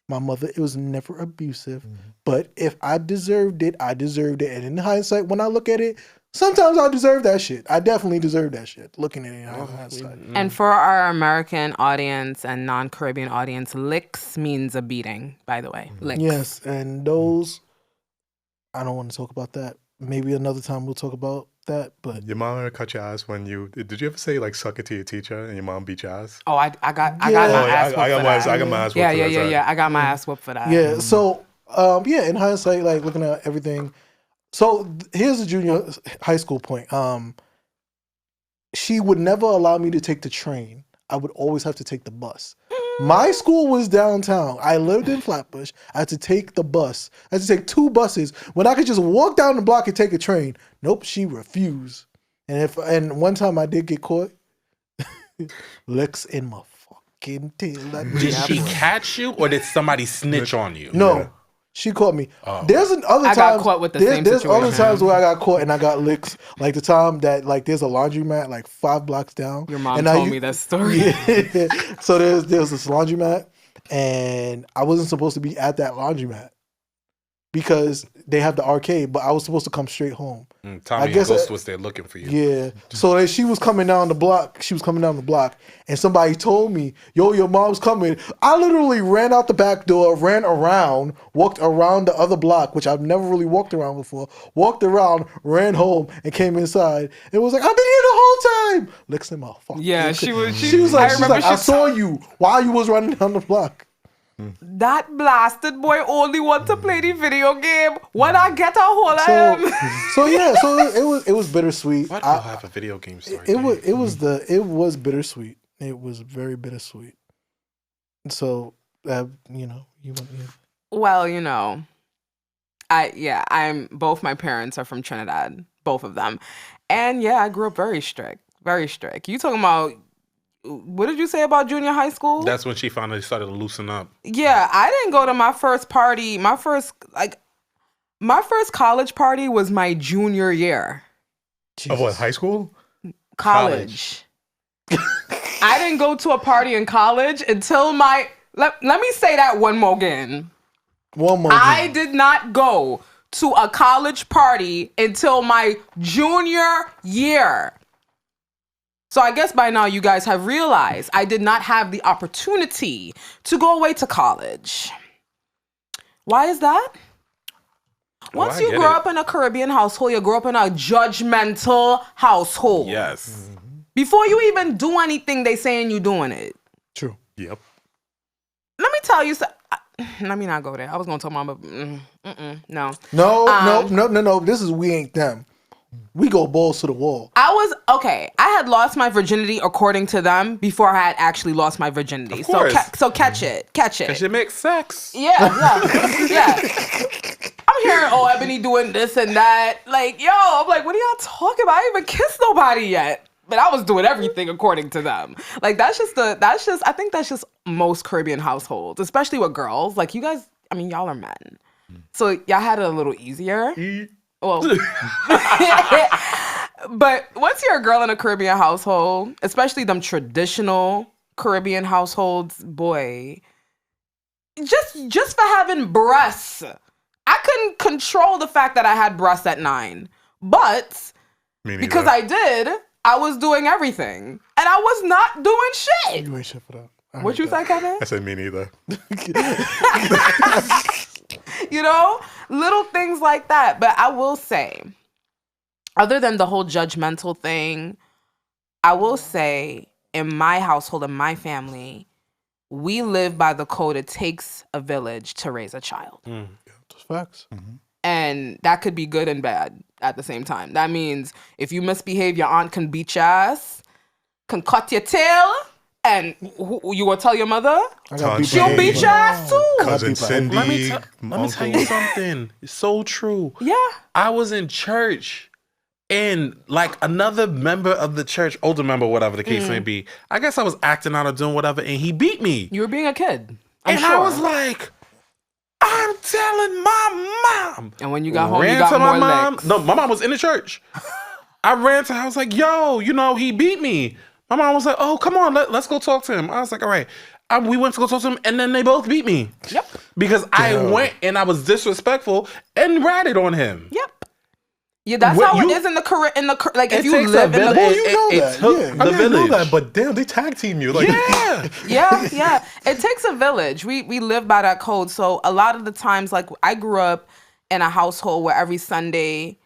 My mother, it was never abusive. Mm-hmm. But if I deserved it, I deserved it. And in hindsight, when I look at it, sometimes I deserve that shit. I definitely deserve that shit, looking at it in hindsight. And for our American audience and non-Caribbean audience, licks means a beating, by the way. Licks. Yes, and those, I don't want to talk about that. Maybe another time we'll talk about that, but... Your mom ever cut your ass when you... Did you ever say, like, suck it to your teacher and your mom beat your ass? Oh, I got my ass whooped for that. I got my ass whooped for that. Yeah. I got my ass whooped for that. Yeah, so, in hindsight, like, looking at everything... So, here's a junior high school point. She would never allow me to take the train. I would always have to take the bus. My school was downtown. I lived in Flatbush. I had to take the bus. I had to take 2 buses when I could just walk down the block and take a train. Nope, she refused. And one time I did get caught. Licks in my fucking tail. Did she catch you or did somebody snitch on you? No. Yeah. She caught me. Oh. There's other times. I got caught with the same situation. There's other times where I got caught and I got licks. Like the time that there's a laundromat like 5 blocks down. Your mom told me that story. Yeah. So there's this laundromat and I wasn't supposed to be at that laundromat because they have the arcade, but I was supposed to come straight home. Tommy and Ghost was there looking for you. Yeah. So she was coming down the block. And somebody told me, yo, your mom's coming. I literally ran out the back door, ran around, walked around the other block, which I've never really walked around before. Walked around, ran home, and came inside. It was like, I've been here the whole time. Licks in my fucking. Yeah, she was like, I saw you while you was running down the block. That blasted boy only want to play the video game when I get a hold of him. So it was bittersweet. Why do you have a video game story? It was bittersweet. It was very bittersweet. So Well, I'm both my parents are from Trinidad, both of them, and I grew up very strict, very strict. You talking about? What did you say about junior high school? That's when she finally started to loosen up. Yeah, I didn't go to my first party. My first college party was my junior year. Jesus. Of what, high school? College. I didn't go to a party in college until let me say that one more again. I did not go to a college party until my junior year. So I guess by now you guys have realized I did not have the opportunity to go away to college. Why is that? Once you grow up in a Caribbean household, you grow up in a judgmental household. Yes. Mm-hmm. Before you even do anything, they saying you doing it. True. Yep. Let me tell you something. Let me not go there. I was going to tell Mama, no. No. This is We Ain't Them. We go balls to the wall. I had lost my virginity according to them before I had actually lost my virginity. So catch it. Because it makes sex. Yeah. I'm hearing, Ebony doing this and that. Like, I'm like, what are y'all talking about? I ain't even kissed nobody yet. But I was doing everything according to them. Like, I think that's just most Caribbean households, especially with girls. Like, you guys, y'all are men. So y'all had it a little easier. Well, but once you're a girl in a Caribbean household, especially them traditional Caribbean households, boy, just for having breasts, I couldn't control the fact that I had breasts at 9. But because I did, I was doing everything. And I was not doing shit. You ain't shit for that. What you say, Kevin? I said me neither. You know, little things like that. But I will say, other than the whole judgmental thing, I will say in my household, in my family, we live by the code, it takes a village to raise a child. That's facts. Mm-hmm. And that could be good and bad at the same time. That means if you misbehave, your aunt can beat your ass, can cut your tail, and you gonna tell your mother? She'll beat your ass too. Cousin Cindy. Let me tell you something. It's so true. Yeah. I was in church and like another member of the church, older member, whatever the case may be, I guess I was acting out or doing whatever and he beat me. You were being a kid. I was like, I'm telling my mom. And when you got home, you got more mom. licks. No, my mom was in the church. I ran to her. I was like, yo, he beat me. My mom was like, oh, come on, let's go talk to him. I was like, all right. We went to go talk to him, and then they both beat me. Yep. Because I went and I was disrespectful and ratted on him. Yep. Yeah, that's how it is in the like if you live in the The village. Know that, but damn, they tag team you. Like, yeah. It takes a village. We live by that code. So a lot of the times, like I grew up in a household where every Sunday,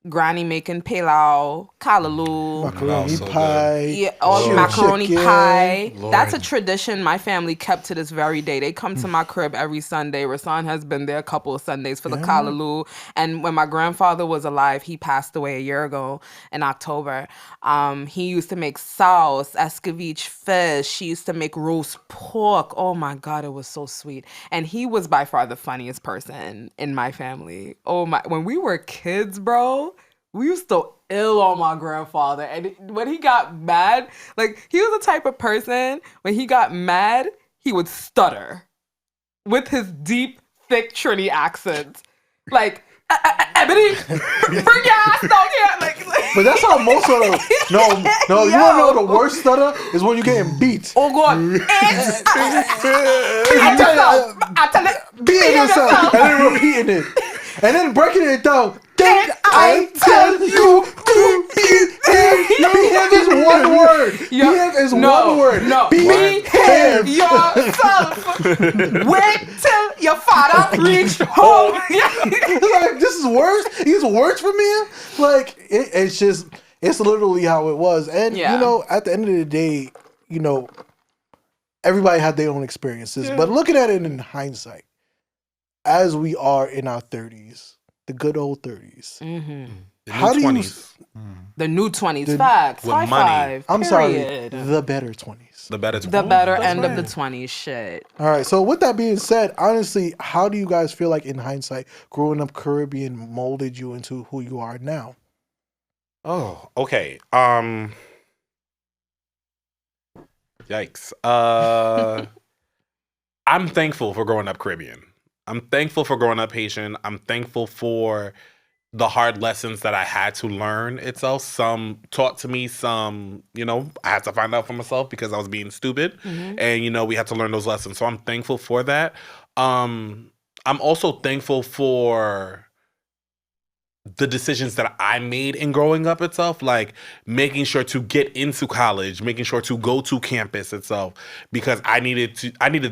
granny making pilau, kalaloo, macaroni pie, macaroni chicken. pie. Lord. That's a tradition my family kept to this very day. They come to my crib every Sunday. Rassan has been there a couple of Sundays for the kalaloo. And when my grandfather was alive, he passed away a year ago in October. He used to make sauce, escovitch fish. He used to make roast pork. Oh my God, it was so sweet. And he was by far the funniest person in my family. Oh my! When we were kids, bro. We used to ill on my grandfather. And when he got mad, like, he was the type of person, when he got mad, he would stutter with his deep, thick Trini accent. Like, Ebony, bring your ass down here. Like, but that's how most of them. No, you wanna know the worst stutter is when you're getting beat. Oh God! I tell you, beating yourself and then repeating it, and then breaking it down. Did I tell you to behave is one word. Behave is one word. No, behave yourself. Wait till your father reach home. Like, this is worse. He's worse for me. Like, it's literally how it was. And you know, at the end of the day, you know, everybody had their own experiences. Yeah. But looking at it in hindsight, as we are in our 30s, the good old 30s. Mm-hmm. How do 20s. The new 20s. Facts. With money. I'm sorry. The better 20s. The better 20s. The better end of the 20s. Shit. All right. So with that being said, honestly, how do you guys feel like in hindsight, growing up Caribbean molded you into who you are now? Oh, okay. Yikes. I'm thankful for growing up Caribbean. I'm thankful for growing up Haitian. I'm thankful for the hard lessons that I had to learn itself. Some taught to me, some, you know, I had to find out for myself because I was being stupid. Mm-hmm. And, you know, we had to learn those lessons. So I'm thankful for that. I'm also thankful for the decisions that I made in growing up itself, like making sure to get into college, making sure to go to campus itself, because I needed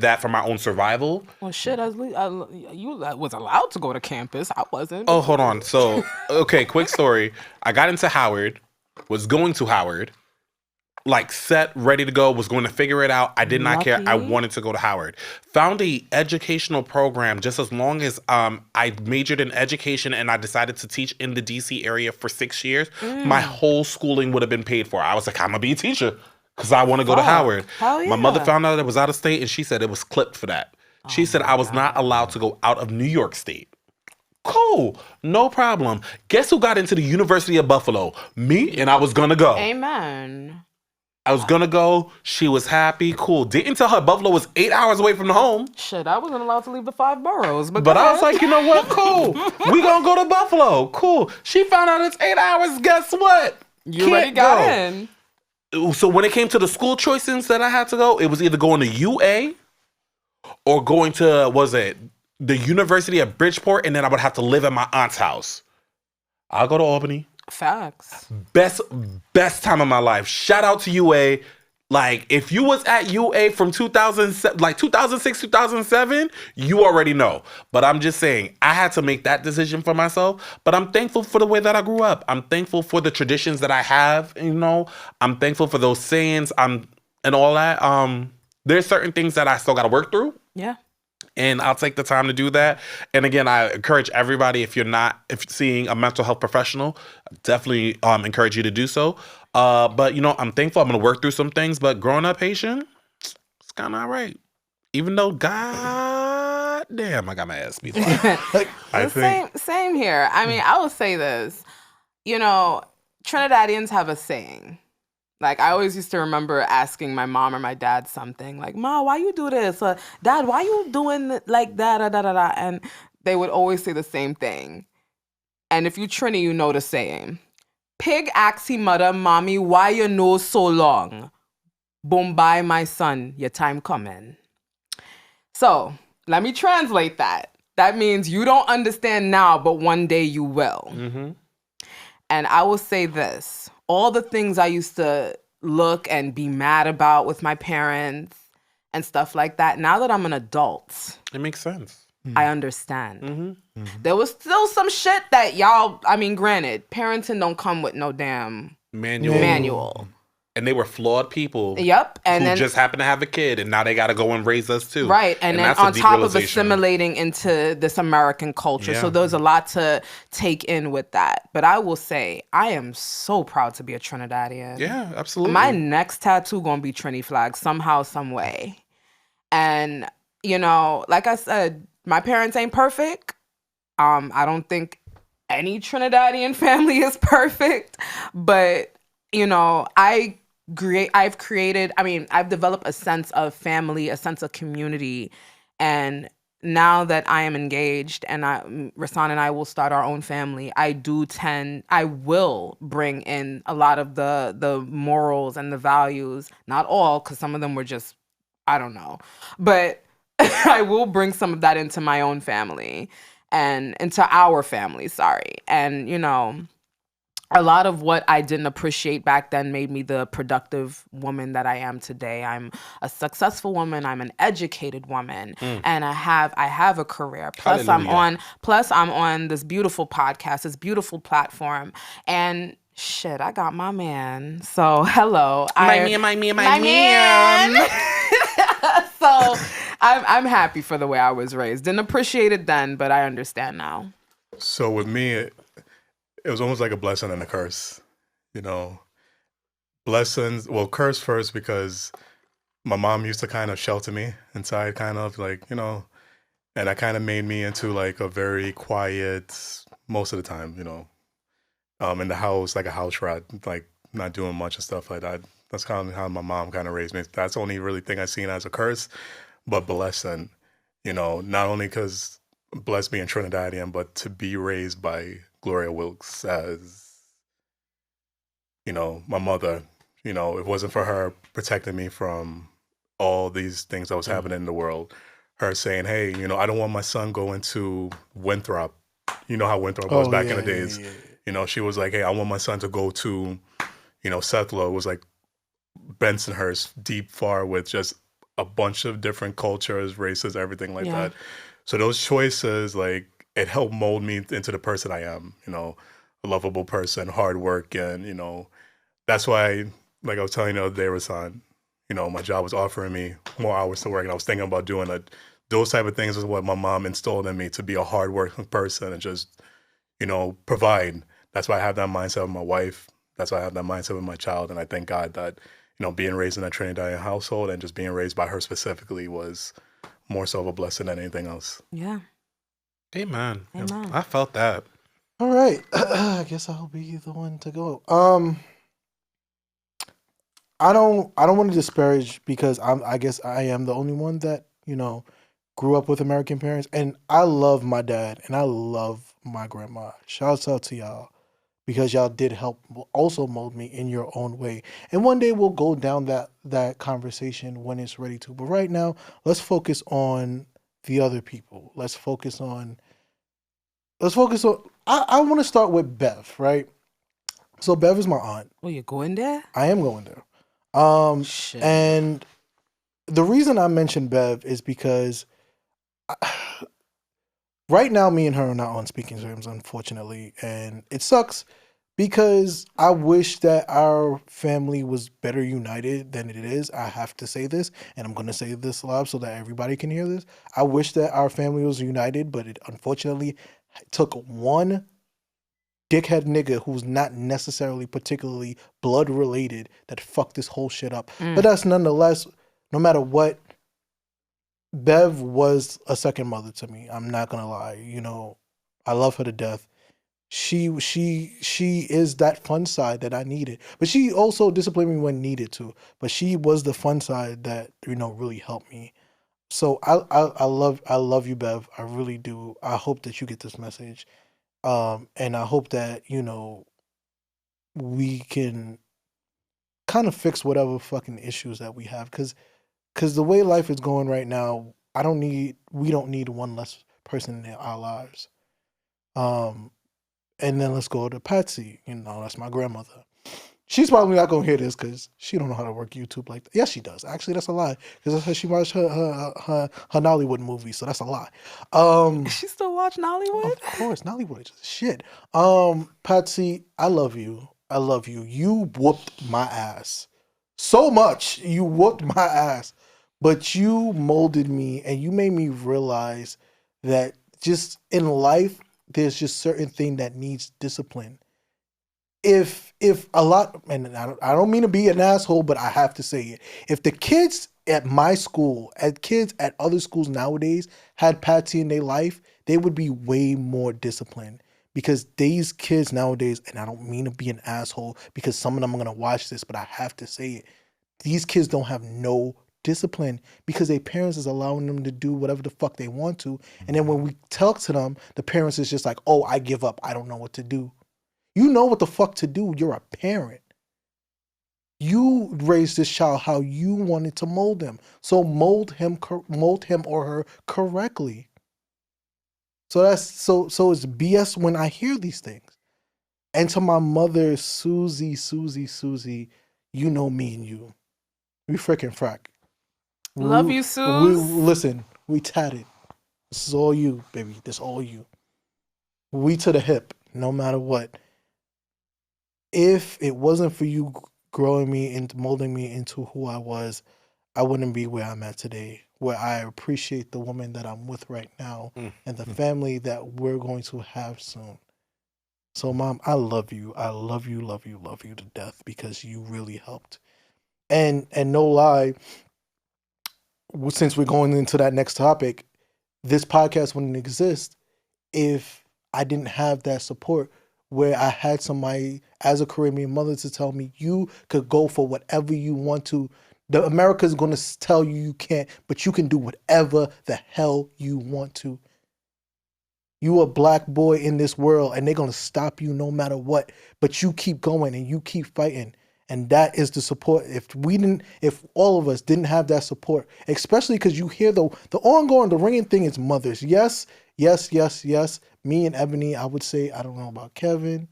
that for my own survival. Well, shit, you was allowed to go to campus. I wasn't. Oh, hold on. So, okay, quick story. I got into Howard, was going to Howard, like set, ready to go, was going to figure it out. I did not care. I wanted to go to Howard. Found a educational program just as long as I majored in education and I decided to teach in the DC area for 6 years. My whole schooling would have been paid for. I was like, I'm going to be a teacher because I want to go to Howard. Hell yeah. My mother found out it was out of state and she said it was clipped for that. She said I was not allowed to go out of New York State. Cool. No problem. Guess who got into the University of Buffalo? Me, and I was going to go. Amen. I was gonna go. She was happy. Cool. Didn't tell her Buffalo was 8 hours away from the home. Shit, I wasn't allowed to leave the 5 boroughs. But I was like, you know what? Cool. We gonna go to Buffalo. Cool. She found out it's 8 hours. Guess what? You already got in. So when it came to the school choices that I had to go, it was either going to UA or going to, the University of Bridgeport, and then I would have to live at my aunt's house. I'll go to Albany. Facts. Best time of my life. Shout out to UA. Like, if you was at UA from 2006, 2007, you already know. But I'm just saying, I had to make that decision for myself. But I'm thankful for the way that I grew up. I'm thankful for the traditions that I have, you know. I'm thankful for those sayings and all that. There's certain things that I still got to work through. Yeah. And I'll take the time to do that. And again, I encourage everybody, if you're seeing a mental health professional, definitely encourage you to do so. But, you know, I'm thankful. I'm going to work through some things. But growing up Haitian, it's kind of all right. Even though, God damn, I got my ass beat. Same here. I mean, I will say this. You know, Trinidadians have a saying. Like, I always used to remember asking my mom or my dad something. Like, Ma, why you do this? Dad, why you doing like that? And they would always say the same thing. And if you Trini, you know the saying. Pig asks he mother, Mommy, why you know so long? Bombay, my son, your time coming. So, let me translate that. That means you don't understand now, but one day you will. Mm-hmm. And I will say this. All the things I used to look and be mad about with my parents and stuff like that, now that I'm an adult, it makes sense. I understand. Mm-hmm. Mm-hmm. There was still some shit that y'all, I mean, granted, parenting don't come with no damn manual. And they were flawed people. Yep. And who just happened to have a kid, and now they got to go and raise us too. Right. And then on top of assimilating into this American culture. Yeah. So there's a lot to take in with that. But I will say, I am so proud to be a Trinidadian. Yeah, absolutely. My next tattoo gonna be Trini flag somehow, some way. And, you know, like I said, my parents ain't perfect. I don't think any Trinidadian family is perfect. But, you know, I've developed a sense of family, a sense of community. And now that I am engaged and Rassan and I will start our own family, I will bring in a lot of the morals and the values. Not all, because some of them were just, I don't know. But I will bring some of that into my own family and into our family, sorry. And, you know, a lot of what I didn't appreciate back then made me the productive woman that I am today. I'm a successful woman. I'm an educated woman, and I have a career. Plus, Hallelujah. I'm on this beautiful podcast, this beautiful platform, and shit, I got my man. So hello, my man. So I'm happy for the way I was raised. Didn't appreciate it then, but I understand now. So with me, it was almost like a blessing and a curse, you know. Blessings, well, curse first because my mom used to kind of shelter me inside, kind of like, you know, and that kind of made me into like a very quiet, most of the time, you know, in the house, like a house rat, like not doing much and stuff like that. That's kind of how my mom kind of raised me. That's the only really thing I've seen as a curse, but blessing, you know, not only because blessed being Trinidadian, but to be raised by Gloria Wilkes as, you know, my mother. You know, it wasn't for her protecting me from all these things that was happening in the world. Her saying, hey, you know, I don't want my son going to Winthrop. You know how Winthrop was back in the days. Yeah. You know, she was like, hey, I want my son to go to, you know, Sethlo. It was like Bensonhurst, deep far with just a bunch of different cultures, races, everything like that. So those choices, like, it helped mold me into the person I am, you know, a lovable person, hard work. And, you know, that's why, like I was telling you the other day, Rassan, you know, my job was offering me more hours to work. And I was thinking about doing it. Those type of things is what my mom instilled in me, to be a hard working person and just, you know, provide. That's why I have that mindset with my wife. That's why I have that mindset with my child. And I thank God that, you know, being raised in a Trinidadian household and just being raised by her specifically was more so of a blessing than anything else. Yeah. Amen. I felt that. All right. I guess I'll be the one to go. I don't want to disparage, because I guess I am the only one that, you know, grew up with American parents, and I love my dad and I love my grandma. Shouts out to y'all, because y'all did help also mold me in your own way. And one day we'll go down that conversation when it's ready to. But right now, let's focus on the other people. Let's focus on I want to start with Bev, right? So Bev is my aunt. Oh, you're going there? I am going there. Shit. And the reason I mentioned Bev is because right now me and her are not on speaking terms, unfortunately. And it sucks because I wish that our family was better united than it is. I have to say this, and I'm going to say this loud so that everybody can hear this. I wish that our family was united, but it unfortunately took one dickhead nigga who's not necessarily particularly blood related that fucked this whole shit up. But that's nonetheless, no matter what, Bev was a second mother to me. I'm not going to lie. You know, I love her to death. She is that fun side that I needed, but she also disciplined me when needed to. But she was the fun side that, you know, really helped me. So I love you, Bev. I really do. I hope that you get this message, and I hope that, you know, we can kind of fix whatever fucking issues that we have, because the way life is going right now, we don't need one less person in our lives. And then let's go to Patsy. You know, that's my grandmother. She's probably not gonna hear this because she don't know how to work YouTube like that. Yes, she does. Actually, that's a lie, because that's how she watched her Nollywood movies. So that's a lie. She still watch Nollywood? Of course, Nollywood is just shit. Patsy, I love you. I love you. You whooped my ass so much. You whooped my ass, but you molded me and you made me realize that just in life, there's just certain thing that needs discipline. If a lot, and I don't mean to be an asshole, but I have to say it. If the kids at my school, kids at other schools nowadays had Patsy in their life, they would be way more disciplined. Because these kids nowadays, and I don't mean to be an asshole, because some of them are gonna watch this, but I have to say it. These kids don't have no discipline because their parents is allowing them to do whatever the fuck they want to. And then when we talk to them, the parents is just like, oh, I give up. I don't know what to do. You know what the fuck to do. You're a parent. You raised this child how you wanted to mold him. So mold him or her correctly. So that's so it's BS when I hear these things. And to my mother, Susie, you know me and you. We freaking frack. Love you, Suze. Listen, we tatted. This is all you, baby. This is all you. We to the hip, no matter what. If it wasn't for you growing me and molding me into who I was, I wouldn't be where I'm at today, where I appreciate the woman that I'm with right now and the family that we're going to have soon. So, Mom, I love you. I love you to death because you really helped. And no lie, since we're going into that next topic, this podcast wouldn't exist if I didn't have that support where I had somebody as a Caribbean mother to tell me you could go for whatever you want to. The America is going to tell you you can't, but you can do whatever the hell you want to. You a black boy in this world and they're going to stop you no matter what, but you keep going and you keep fighting. And that is the support. If all of us didn't have that support, especially because you hear the ringing thing is mothers. Yes. Me and Ebony, I would say, I don't know about Kevin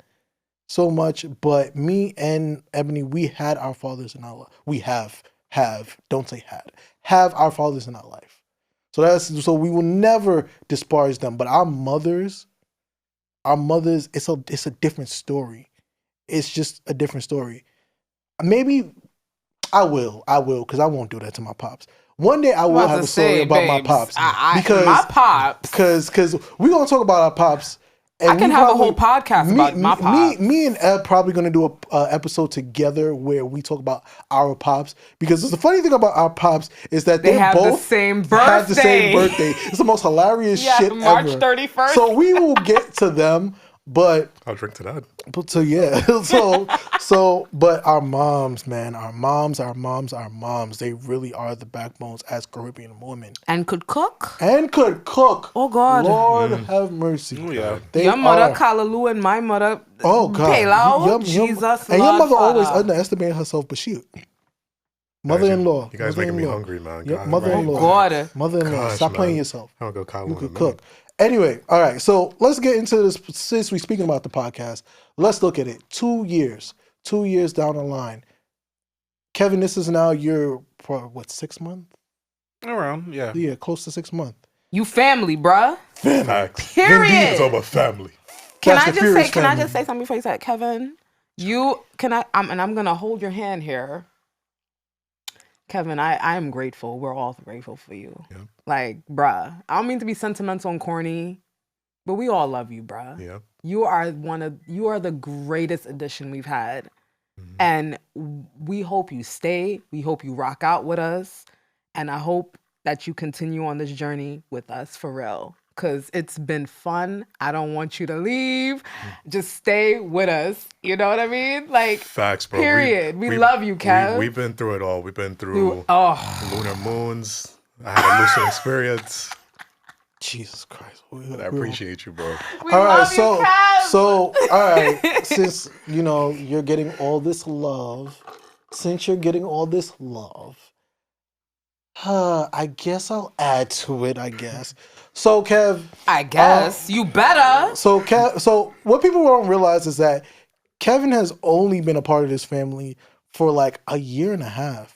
so much, but me and Ebony, we had our fathers in our life. We have our fathers in our life. So we will never disparage them. But our mothers, it's a different story. It's just a different story. Maybe I will, because I won't do that to my pops. One day I will have a story about my pops. My pops. Because we're going to talk about our pops. And I can have a whole podcast about my pops. Me and Ed probably going to do a episode together where we talk about our pops. Because the funny thing about our pops is that they have both the same birthday. It's the most hilarious shit March ever. 31st. So we will get to them. But I'll drink to that. So yeah, but our moms, man, our moms, they really are the backbones as Caribbean women. And could cook. Oh God, Lord have mercy. Oh yeah, your mother Kalaloo and my mother. Oh God, Pelao, Jesus. And your mother always underestimated herself, but she. Mother-in-law. You guys making me hungry, man. Yep, mother-in-law. God. Mother-in-law. Gosh, Stop playing man. yourself. I don't go Kyle. You could cook. Anyway, all right. So let's get into this. Since we're speaking about the podcast, let's look at it. 2 years. 2 years down the line. Kevin, this is now your, 6 months? Around, yeah. Yeah, close to 6 months. You family, bruh. Facts. Period. It's all about family. Can I just say something before you say it, Kevin? I'm gonna hold your hand here. Kevin, I am grateful. We're all grateful for you. Yeah. Like, bruh, I don't mean to be sentimental and corny, but we all love you, bruh. Yeah. You are the greatest addition we've had. Mm-hmm. And we hope you stay. We hope you rock out with us. And I hope that you continue on this journey with us for real. Because it's been fun. I don't want you to leave. Just stay with us. You know what I mean? Like, facts, bro. Period. We love you, Kev. We've been through it all. We've been through lunar moons. I had a lucid experience. Jesus Christ. I appreciate you, bro. We love you, Kev. So, all right. Since, you're getting all this love, I guess I'll add to it, So, Kev. I guess. You better. So, so what people don't realize is that Kevin has only been a part of this family for like a year and a half.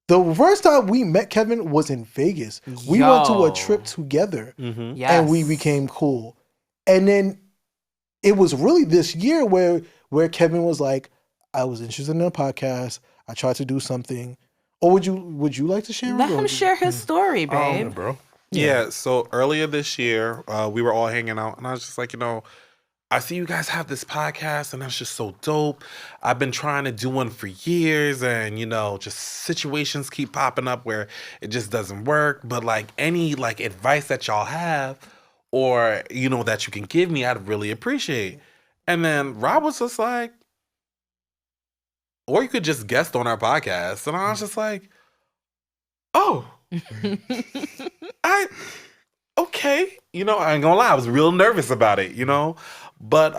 The first time we met Kevin was in Vegas. We went to a trip together and we became cool. And then it was really this year where Kevin was like, I was interested in a podcast. I tried to do something. Or would you like to share it? Let him share his story, babe. Bro. Yeah, so earlier this year, we were all hanging out, and I was just like, I see you guys have this podcast, and that's just so dope. I've been trying to do one for years, and, just situations keep popping up where it just doesn't work. But, any, advice that y'all have or, that you can give me, I'd really appreciate. And then Rob was just like, or you could just guest on our podcast. And I was just like, oh. Okay. I ain't gonna lie, I was real nervous about it, But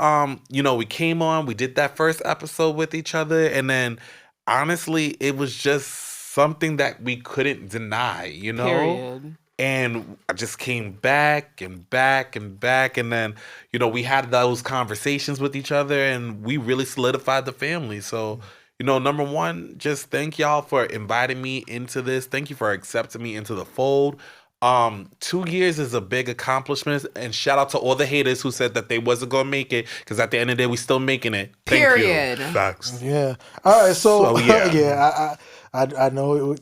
we came on, we did that first episode with each other, and then honestly, it was just something that we couldn't deny, Period. And I just came back and back and back, and then, we had those conversations with each other, and we really solidified the family. So number one, just thank y'all for inviting me into this. Thank you for accepting me into the fold. 2 years is a big accomplishment, and shout out to all the haters who said that they wasn't gonna make it, because at the end of the day, we still making it. Thank Period. You. Facts. Yeah. All right. So yeah. I know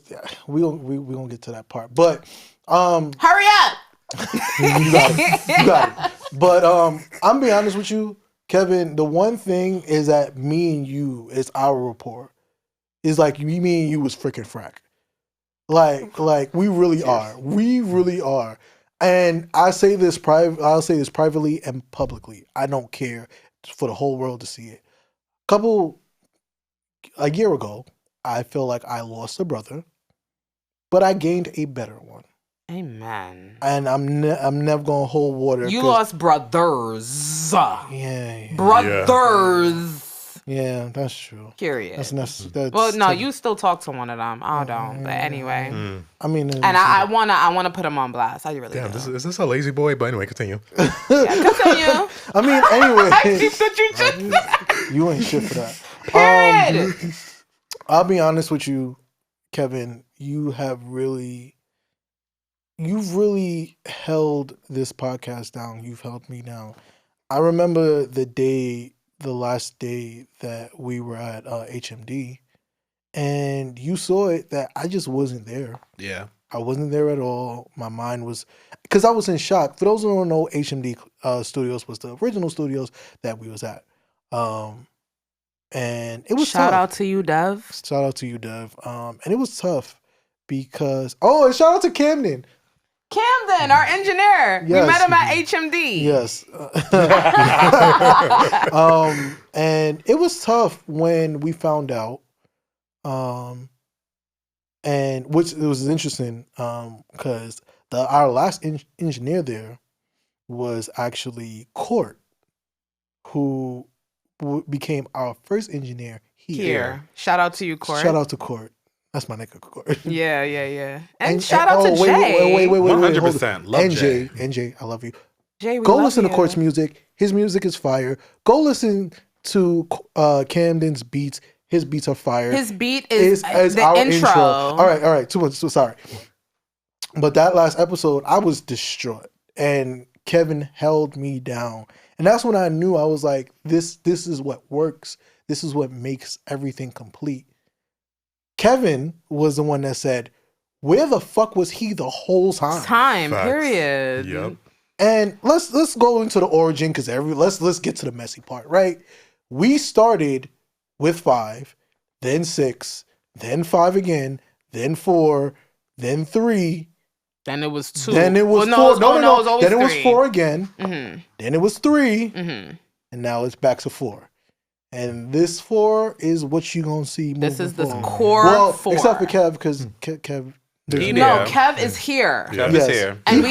we gonna get to that part, but hurry up. You got it. But I'm being honest with you, Kevin. The one thing is that me and you is our rapport. It's like me and you was freaking frack. Like we really are. We really are. And I'll say this privately and publicly. I don't care for the whole world to see it. A year ago, I feel like I lost a brother, but I gained a better one. Amen. And I'm never gonna hold water. You lost brothers. Yeah. Brothers. Yeah, that's true. Period. That's well, no, you still talk to one of them. I don't. But anyway. I mean, and I wanna put him on blast. I really damn, do. is this a lazy boy? But anyway, continue. Continue. I mean, anyway. You ain't shit for that. Period. I'll be honest with you, Kevin. You've really held this podcast down. You've held me down. I remember the last day that we were at HMD, and you saw it that I just wasn't there. Yeah. I wasn't there at all. My mind was, because I was in shock. For those who don't know, HMD Studios was the original studios that we was at. And it was Shout tough. out to you, Dev. Shout out to you, Dev. And it was tough because, and shout out to Camden, our engineer. Yes. We met him at HMD. Yes. And it was tough when we found out. And which it was interesting because our last engineer there was actually Court, who became our first engineer here. Shout out to you, Court. Shout out to Court. That's my nigga, Court. Yeah. And shout out to Jay. Wait. 100%. Love NJ, I love you. Jay, we Go love listen you. to Court's music. His music is fire. Go listen to Camden's beats. His beats are fire. His beat is the our intro. All right. Too much. So sorry. But that last episode, I was distraught, and Kevin held me down, and that's when I knew I was like, this is what works. This is what makes everything complete. Kevin was the one that said, "Where the fuck was he the whole time?" Facts. Period. Yep. And let's go into the origin because let's get to the messy part, right? We started with 5, then 6, then 5 again, then 4, then 3. Then it was 2. Then it was 4. It was always Then it 3. was 4 again. Mm-hmm. Then it was 3. Mm-hmm. And now it's back to 4. And this 4 is what you're going to see moving This is the forward. core 4. Except for Kev, because Kev... No, Kev is here. Kev is here. And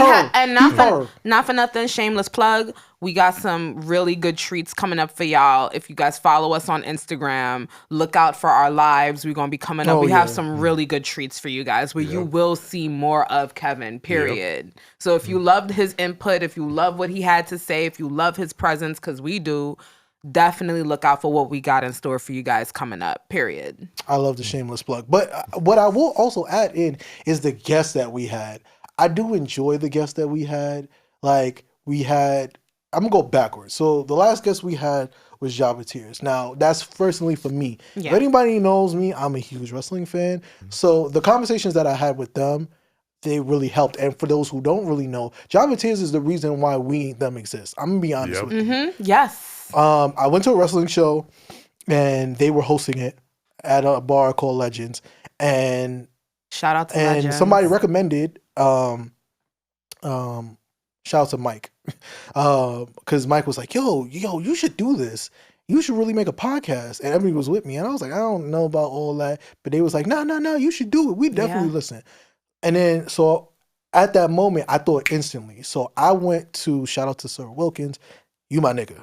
not for nothing, shameless plug. We got some really good treats coming up for y'all. If you guys follow us on Instagram, look out for our lives. We're gonna be coming up. We have some really good treats for you guys where you will see more of Kevin, period. So if you loved his input, if you love what he had to say, if you love his presence, because we do, definitely look out for what we got in store for you guys coming up, period. I love the shameless plug. But what I will also add in is the guests that we had. I do enjoy the guests that we had. Like, I'm going to go backwards. So the last guest we had was Jada Tears. Now, that's personally for me. Yeah. If anybody knows me, I'm a huge wrestling fan. So the conversations that I had with them, they really helped. And for those who don't really know, Jada Tears is the reason why We Ain't Them exist. I'm going to be honest with you. Yes. I went to a wrestling show, and they were hosting it at a bar called Legends. And shout out to Legends. And somebody recommended, shout out to Mike, because Mike was like, yo, you should do this. You should really make a podcast. And everybody was with me. And I was like, I don't know about all that. But they was like, no, you should do it. We definitely listen. And then, so at that moment, I thought instantly. So I went to, shout out to Sir Wilkins, you my nigga.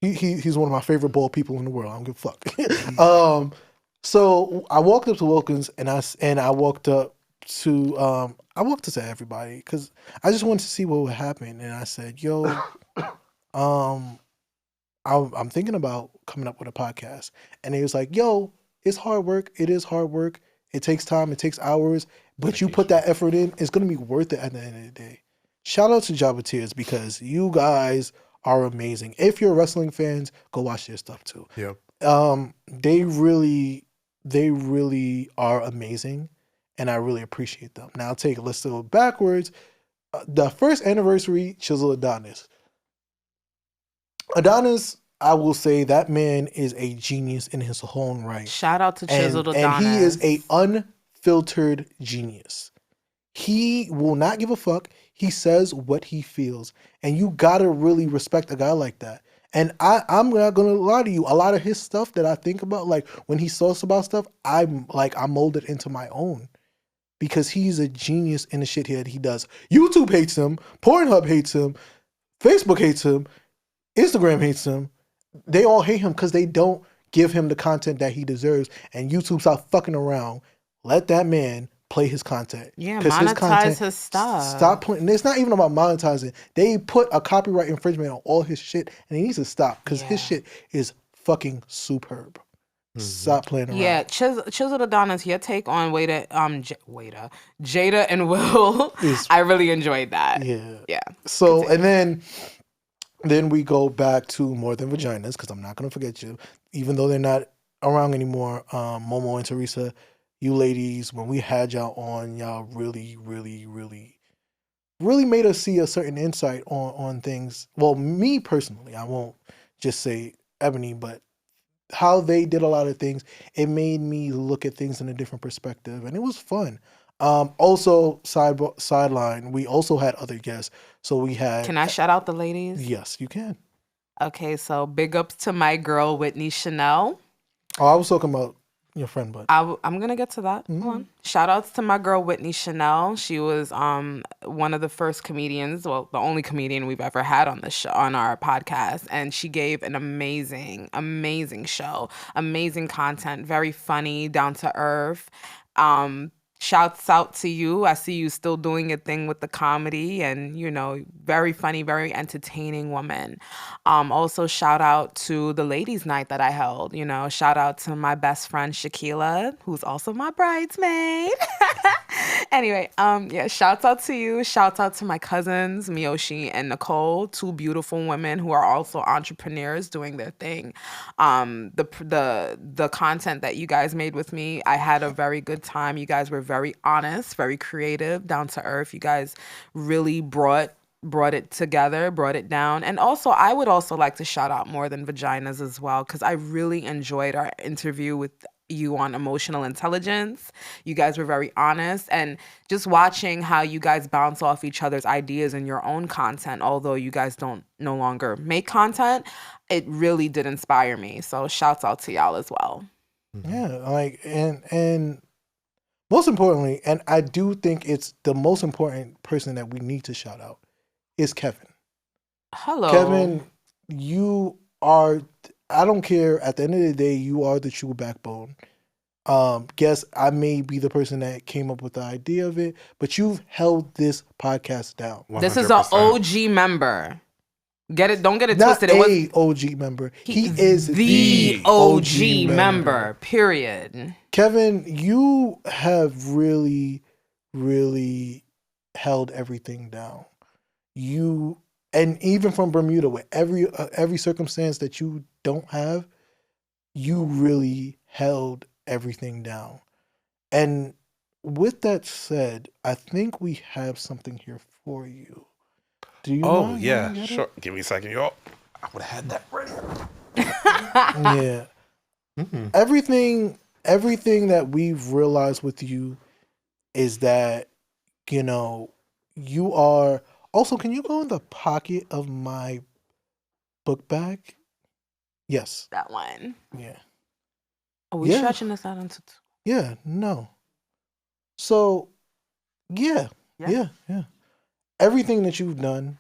He's one of my favorite bald people in the world. I don't give a fuck. So I walked up to Wilkins and I walked up to everybody because I just wanted to see what would happen. And I said, yo, I'm thinking about coming up with a podcast. And he was like, yo, it's hard work. It is hard work. It takes time. It takes hours. But you put that effort in, it's going to be worth it at the end of the day. Shout out to Jada Tears because you guys are amazing. If you're wrestling fans, go watch their stuff too. Yep. They really are amazing, and I really appreciate them. Now, let's go backwards. The first anniversary, Chisel Adonis. Adonis, I will say that man is a genius in his own right. Shout out to Chisel Adonis. And he is a unfiltered genius. He will not give a fuck. He says what he feels. And you gotta really respect a guy like that. And I'm not gonna lie to you, a lot of his stuff that I think about, like when he talks about stuff, I mold it into my own. Because he's a genius in the shit that he does. YouTube hates him, Pornhub hates him, Facebook hates him, Instagram hates him. They all hate him because they don't give him the content that he deserves. And YouTube stop fucking around. Let that man play his content. Yeah, monetize his stuff. Stop playing. It's not even about monetizing. They put a copyright infringement on all his shit, and he needs to stop because his shit is fucking superb. Stop playing around. Yeah, Chisel Adonis, your take on Jada and Will, I really enjoyed that. Yeah. So, and then we go back to More Than Vaginas, because I'm not going to forget you. Even though they're not around anymore, Momo and Teresa, you ladies, when we had y'all on, y'all really, really, really, really made us see a certain insight on things. Well, me personally, I won't just say Ebony, but how they did a lot of things, it made me look at things in a different perspective, and it was fun. Also, sideline, we also had other guests. So we had... Can I shout out the ladies? Yes, you can. Okay, so big ups to my girl, Whitney Chanel. Oh, I was talking about your friend, but... I'm going to get to that. Hold on. Shout outs to my girl, Whitney Chanel. She was one of the first comedians, well, the only comedian we've ever had on the show, on our podcast. And she gave an amazing, amazing show. Amazing content. Very funny, down to earth. Shouts out to you. I see you still doing your thing with the comedy and, very funny, very entertaining woman. Also, shout out to the ladies' night that I held. Shout out to my best friend, Shaquila, who's also my bridesmaid. Anyway, shouts out to you. Shouts out to my cousins, Miyoshi and Nicole, two beautiful women who are also entrepreneurs doing their thing. The content that you guys made with me, I had a very good time. You guys were very honest, very creative, down to earth. You guys really brought it together, brought it down. And also, I would also like to shout out More Than Vaginas as well, because I really enjoyed our interview with you on emotional intelligence. You guys were very honest, and just watching how you guys bounce off each other's ideas in your own content, although you guys don't no longer make content, it really did inspire me. So shouts out to y'all as well. Yeah, and most importantly, and I do think it's the most important person that we need to shout out is Kevin. Hello. Kevin, you are, I don't care, at the end of the day, you are the true backbone. Yes, I may be the person that came up with the idea of it, but you've held this podcast down. 100%. This is an OG member. Don't get it Not twisted. It was OG member. He is the OG member. Period. Kevin, you have really, really held everything down. And even from Bermuda, with every circumstance that you don't have, you really held everything down. And with that said, I think we have something here for you. Do you? Oh yeah, sure. Give me a second, y'all. I would have had that right here. Yeah. Mm-hmm. Everything that we've realized with you is that, you are. Also, can you go in the pocket of my book bag? Yes. That one. Yeah. Are we stretching this out into two? Yeah, no. So, yeah. Everything that you've done,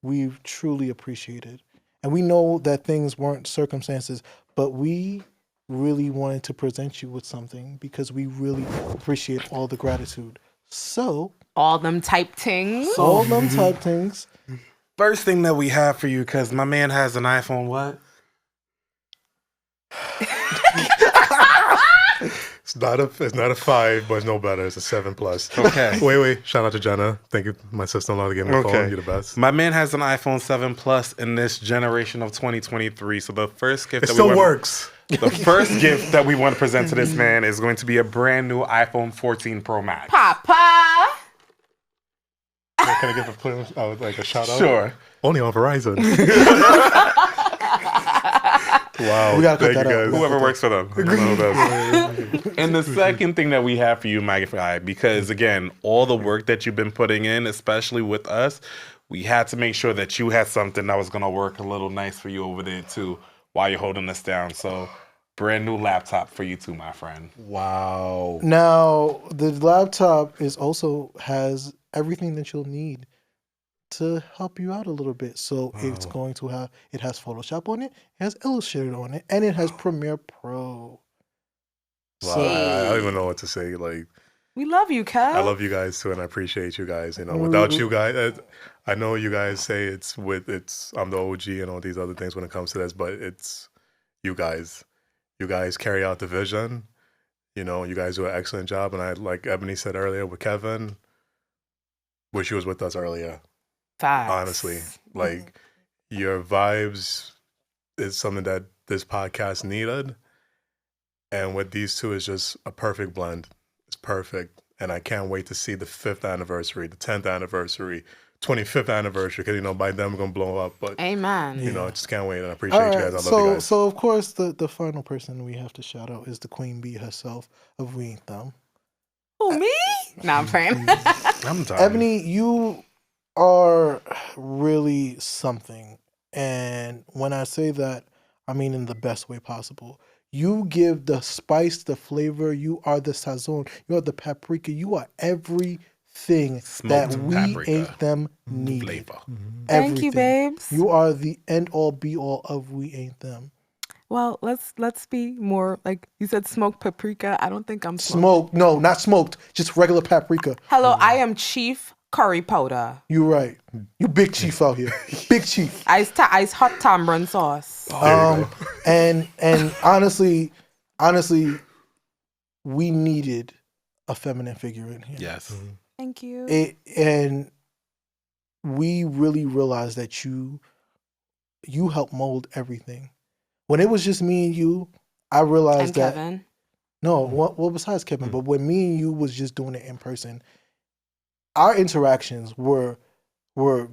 we've truly appreciated. And we know that things weren't circumstances, but we really wanted to present you with something because we really appreciate all the gratitude. So... all them type things. First thing that we have for you, because my man has an iPhone, what? It's not a 5, but it's no better. It's a 7 plus. Okay. Wait. Shout out to Jenna. Thank you, my sister-in-law, to give me a phone. You're the best. My man has an iPhone 7 Plus in this generation of 2023. So the first gift works. The first gift that we want to present to this man is going to be a brand new iPhone 14 Pro Max. Papa. Can I give a shout out? Sure. Only on Verizon. Wow. We gotta cut that guys. out. Whoever works for them. And the second thing that we have for you, Maggie, because again, all the work that you've been putting in, especially with us, we had to make sure that you had something that was going to work a little nice for you over there too while you're holding us down. So brand new laptop for you too, my friend. Wow. Now, the laptop has everything that you'll need to help you out a little bit. So it's going to it has Photoshop on it, it has Illustrator on it, and it has Premiere Pro. Wow. I don't even know what to say. Like, we love you, Kev. I love you guys too, and I appreciate you guys. Without you guys, I know you guys say I'm the OG and all these other things when it comes to this, but it's you guys. You guys carry out the vision. You guys do an excellent job, and like Ebony said earlier with Kevin, wish he was with us earlier. Facts. Honestly, like your vibes is something that this podcast needed, and with these two is just a perfect blend. It's perfect, and I can't wait to see the 5th anniversary, the 10th anniversary, 25th anniversary, because by then we're gonna blow up. But amen. I just can't wait, and I appreciate you guys. I love you guys. So of course the final person we have to shout out is the Queen Bee herself of We Ain't Them. Who, me? Nah, I'm praying. I'm done. Ebony, you are really something. And when I say that, I mean in the best way possible. You give the spice, the flavor. You are the sazon. You are the paprika. You are everything that We Ain't Them needed. Flavor. Everything. Thank you, babes. You are the end all be all of We Ain't Them. Well, let's be more like you said. Smoked paprika. I don't think I'm smoked. No, not smoked. Just regular paprika. Hello, I am Chief Curry Powder. You right. You big chief out here. Big chief. Ice hot tamarind sauce. And honestly, we needed a feminine figure in here. Yes. Thank you. And we really realized that you helped mold everything. When it was just me and you, I realized that Kevin. No, well besides Kevin, but when me and you was just doing it in person, our interactions were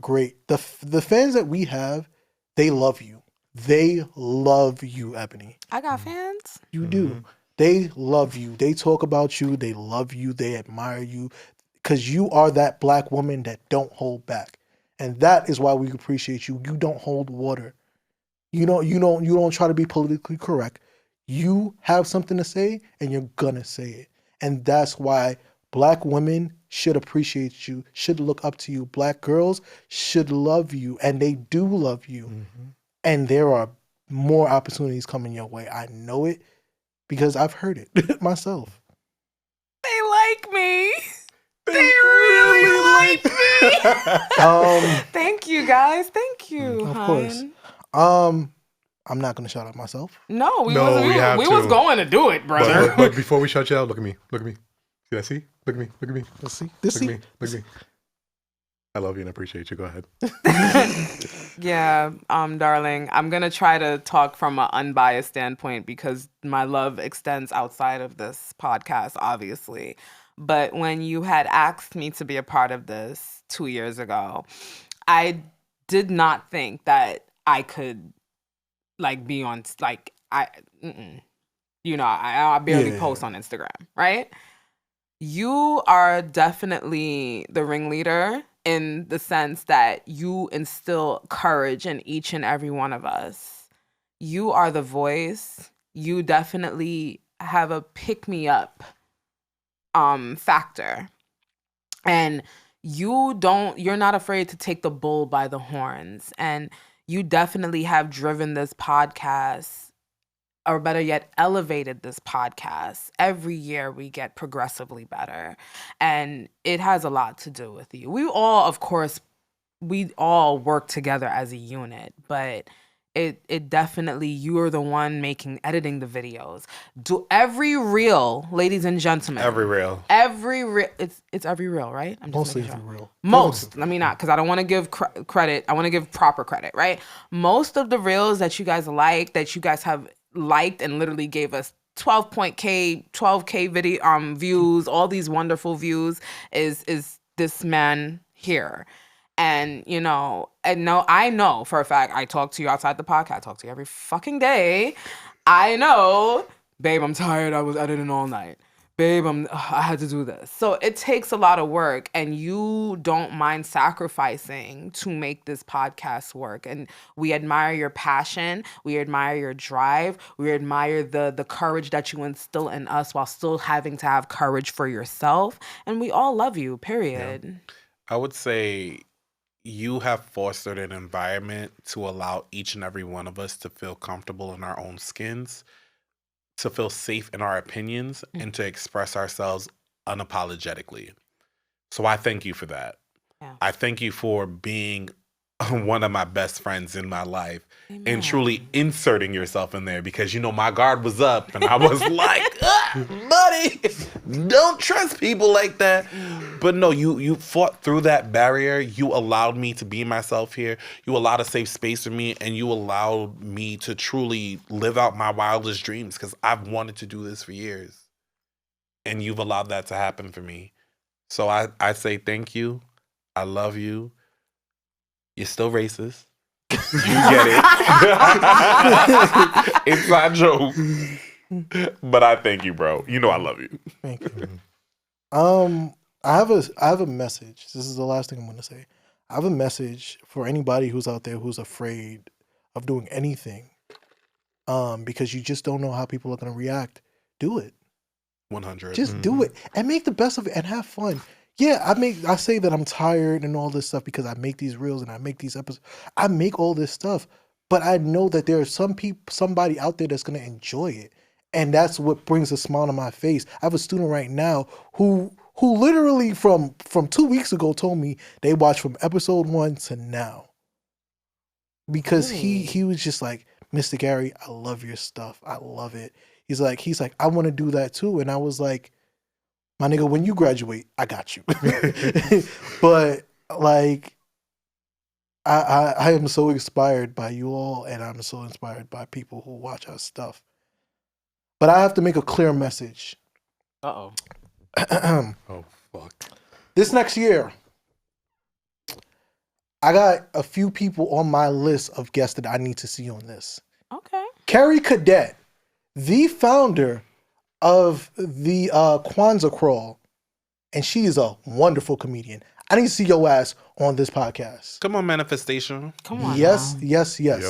great. The fans that we have, they love you. They love you, Ebony. I got fans. You do. They love you. They talk about you. They love you. They admire you because you are that black woman that don't hold back. And that is why we appreciate you. You don't hold water. You don't try to be politically correct. You have something to say and you're gonna say it. And that's why black women should appreciate you, should look up to you. Black girls should love you, and they do love you. And there are more opportunities coming your way. I know it because I've heard it myself. They like me. They really like me. Thank you, guys. Thank you. Of course. I'm not gonna shout out myself. No, we was going to do it, brother. But before we shout you out, look at me. Look at me. See that? See? Look at me. Look at me. Let's see. Look at me. Look at me. I love you and appreciate you. Go ahead. Yeah, darling. I'm gonna try to talk from an unbiased standpoint because my love extends outside of this podcast, obviously. But when you had asked me to be a part of this 2 years ago, I did not think that I could be on I barely post on Instagram, right? You are definitely the ringleader in the sense that you instill courage in each and every one of us. You are the voice. You definitely have a pick-me-up factor. And you're not afraid to take the bull by the horns. And you definitely have driven this podcast, or better yet, elevated this podcast. Every year we get progressively better. And it has a lot to do with you. We all work together as a unit, but it definitely, you're the one editing the videos. Do every reel, ladies and gentlemen. Every reel. It's every reel, right? I'm just Mostly making every sure. reel. Most, let me not, because I don't want to give credit. I want to give proper credit, right? Most of the reels that you guys have liked and literally gave us 12K video views, all these wonderful views is this man here. And, I know for a fact, I talk to you outside the podcast. I talk to you every fucking day. I know, babe, I'm tired. I was editing all night. Babe, I had to do this. So it takes a lot of work, and you don't mind sacrificing to make this podcast work. And we admire your passion. We admire your drive. We admire the courage that you instill in us while still having to have courage for yourself. And we all love you, period. Yeah. I would say you have fostered an environment to allow each and every one of us to feel comfortable in our own skins, to feel safe in our opinions, and to express ourselves unapologetically. So I thank you for that. Yeah. I thank you for being one of my best friends in my life. Amen. And truly inserting yourself in there, because my guard was up and I was like, buddy, don't trust people like that. But no, you fought through that barrier. You allowed me to be myself here. You allowed a safe space for me, and you allowed me to truly live out my wildest dreams, because I've wanted to do this for years. And you've allowed that to happen for me. So I say thank you. I love you. You're still racist. You get it. Inside joke. But I thank you, bro. I love you. Thank you. I have a message. This is the last thing I'm going to say. I have a message for anybody who's out there who's afraid of doing anything, because you just don't know how people are going to react. Do it. 100. Just do it and make the best of it and have fun. Yeah, I say that I'm tired and all this stuff because I make these reels and I make these episodes. I make all this stuff, but I know that there are somebody out there that's gonna enjoy it, and that's what brings a smile on my face. I have a student right now who literally from 2 weeks ago told me they watched from episode 1 to now, because he was just like, Mr. Gary, I love your stuff. I love it. He's like, I want to do that too. And I was like, my nigga, when you graduate, I got you. But like, I am so inspired by you all, and I'm so inspired by people who watch our stuff. But I have to make a clear message. Oh, fuck. This next year, I got a few people on my list of guests that I need to see on this. Okay. Carrie Cadet, the founder of the Kwanzaa Crawl, and she is a wonderful comedian. I need to see your ass on this podcast. Come on, Manifestation. Come on. Yes, now. yes. Yep.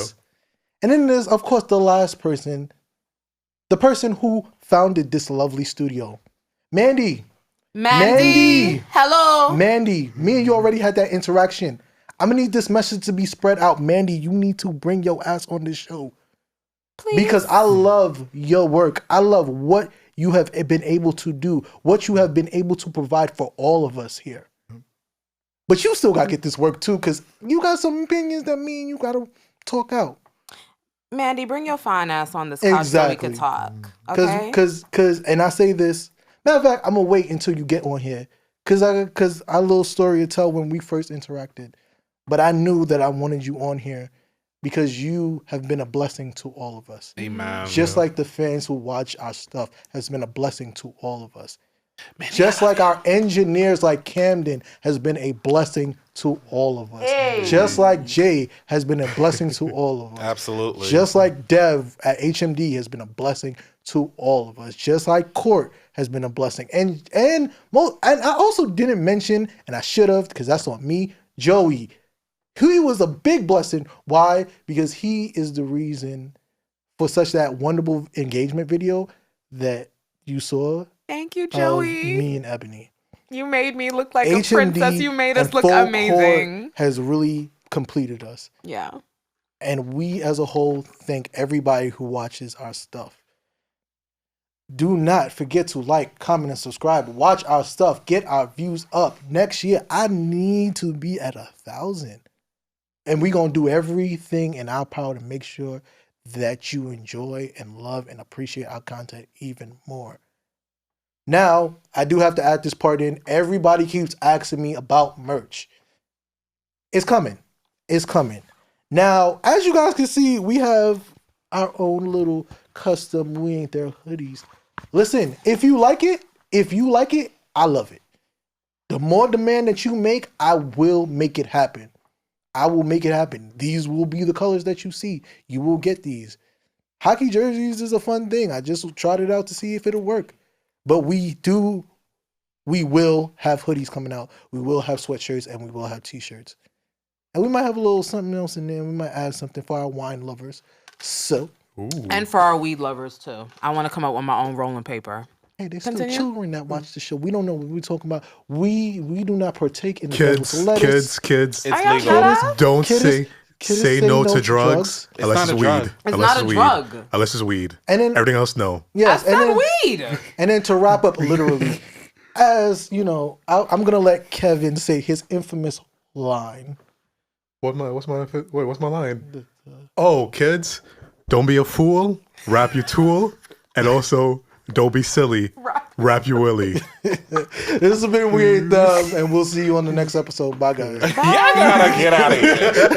And then there's, of course, the last person, the person who founded this lovely studio, Mandy. Hello. Mandy, me and you already had that interaction. I'm gonna need this message to be spread out. Mandy, you need to bring your ass on this show. Please. Because I love your work. I love what you have been able to do, what you have been able to provide for all of us here. But you still got to get this work too, because you got some opinions that me and you got to talk out. Mandy, bring your fine ass on this couch so we can talk. Okay? Because, and I say this, matter of fact, I'm going to wait until you get on here. Because our little story to tell when we first interacted. But I knew that I wanted you on here because you have been a blessing to all of us. Amen. Just like the fans who watch our stuff has been a blessing to all of us. Man, just like our engineers like Camden has been a blessing to all of us. Hey. Just like Jay has been a blessing to all of us. Absolutely. Just like Dev at HMD has been a blessing to all of us. Just like Court has been a blessing. And I also didn't mention, and I should have, because that's on me, Joey. He was a big blessing. Why? Because he is the reason for such that wonderful engagement video that you saw. Thank you, Joey. Me and Ebony. You made me look like a princess. You made us look amazing. Has really completed us. Yeah. And we as a whole thank everybody who watches our stuff. Do not forget to like, comment, and subscribe. Watch our stuff. Get our views up. Next year, I need to be at 1,000. And we're going to do everything in our power to make sure that you enjoy and love and appreciate our content even more. Now, I do have to add this part in. Everybody keeps asking me about merch. It's coming. It's coming. Now, as you guys can see, we have our own little custom We Ain't There hoodies. Listen, if you like it, I love it. The more demand that you make, I will make it happen. I will make it happen. These will be the colors that you see. You will get these. Hockey jerseys is a fun thing. I just tried it out to see if it'll work. But we will have hoodies coming out. We will have sweatshirts and we will have t-shirts. And we might have a little something else in there. We might add something for our wine lovers. So. Ooh. And for our weed lovers too. I want to come up with my own rolling paper. Hey, there's still children that watch the show. We don't know what we're talking about. We do not partake in the kids. Kids. It's legal. Don't say no to drugs unless it's weed. It's not a drug. Unless it's weed. And then everything else, no. Yes, I said weed. And then to wrap up, literally, as you know, I'm gonna let Kevin say his infamous line. What's my line? Oh, kids, don't be a fool. Rap your tool, and also don't be silly. Rap your willy. This has been Weird Dumb, and we'll see you on the next episode. Bye, guys. Y'all gotta get out of here.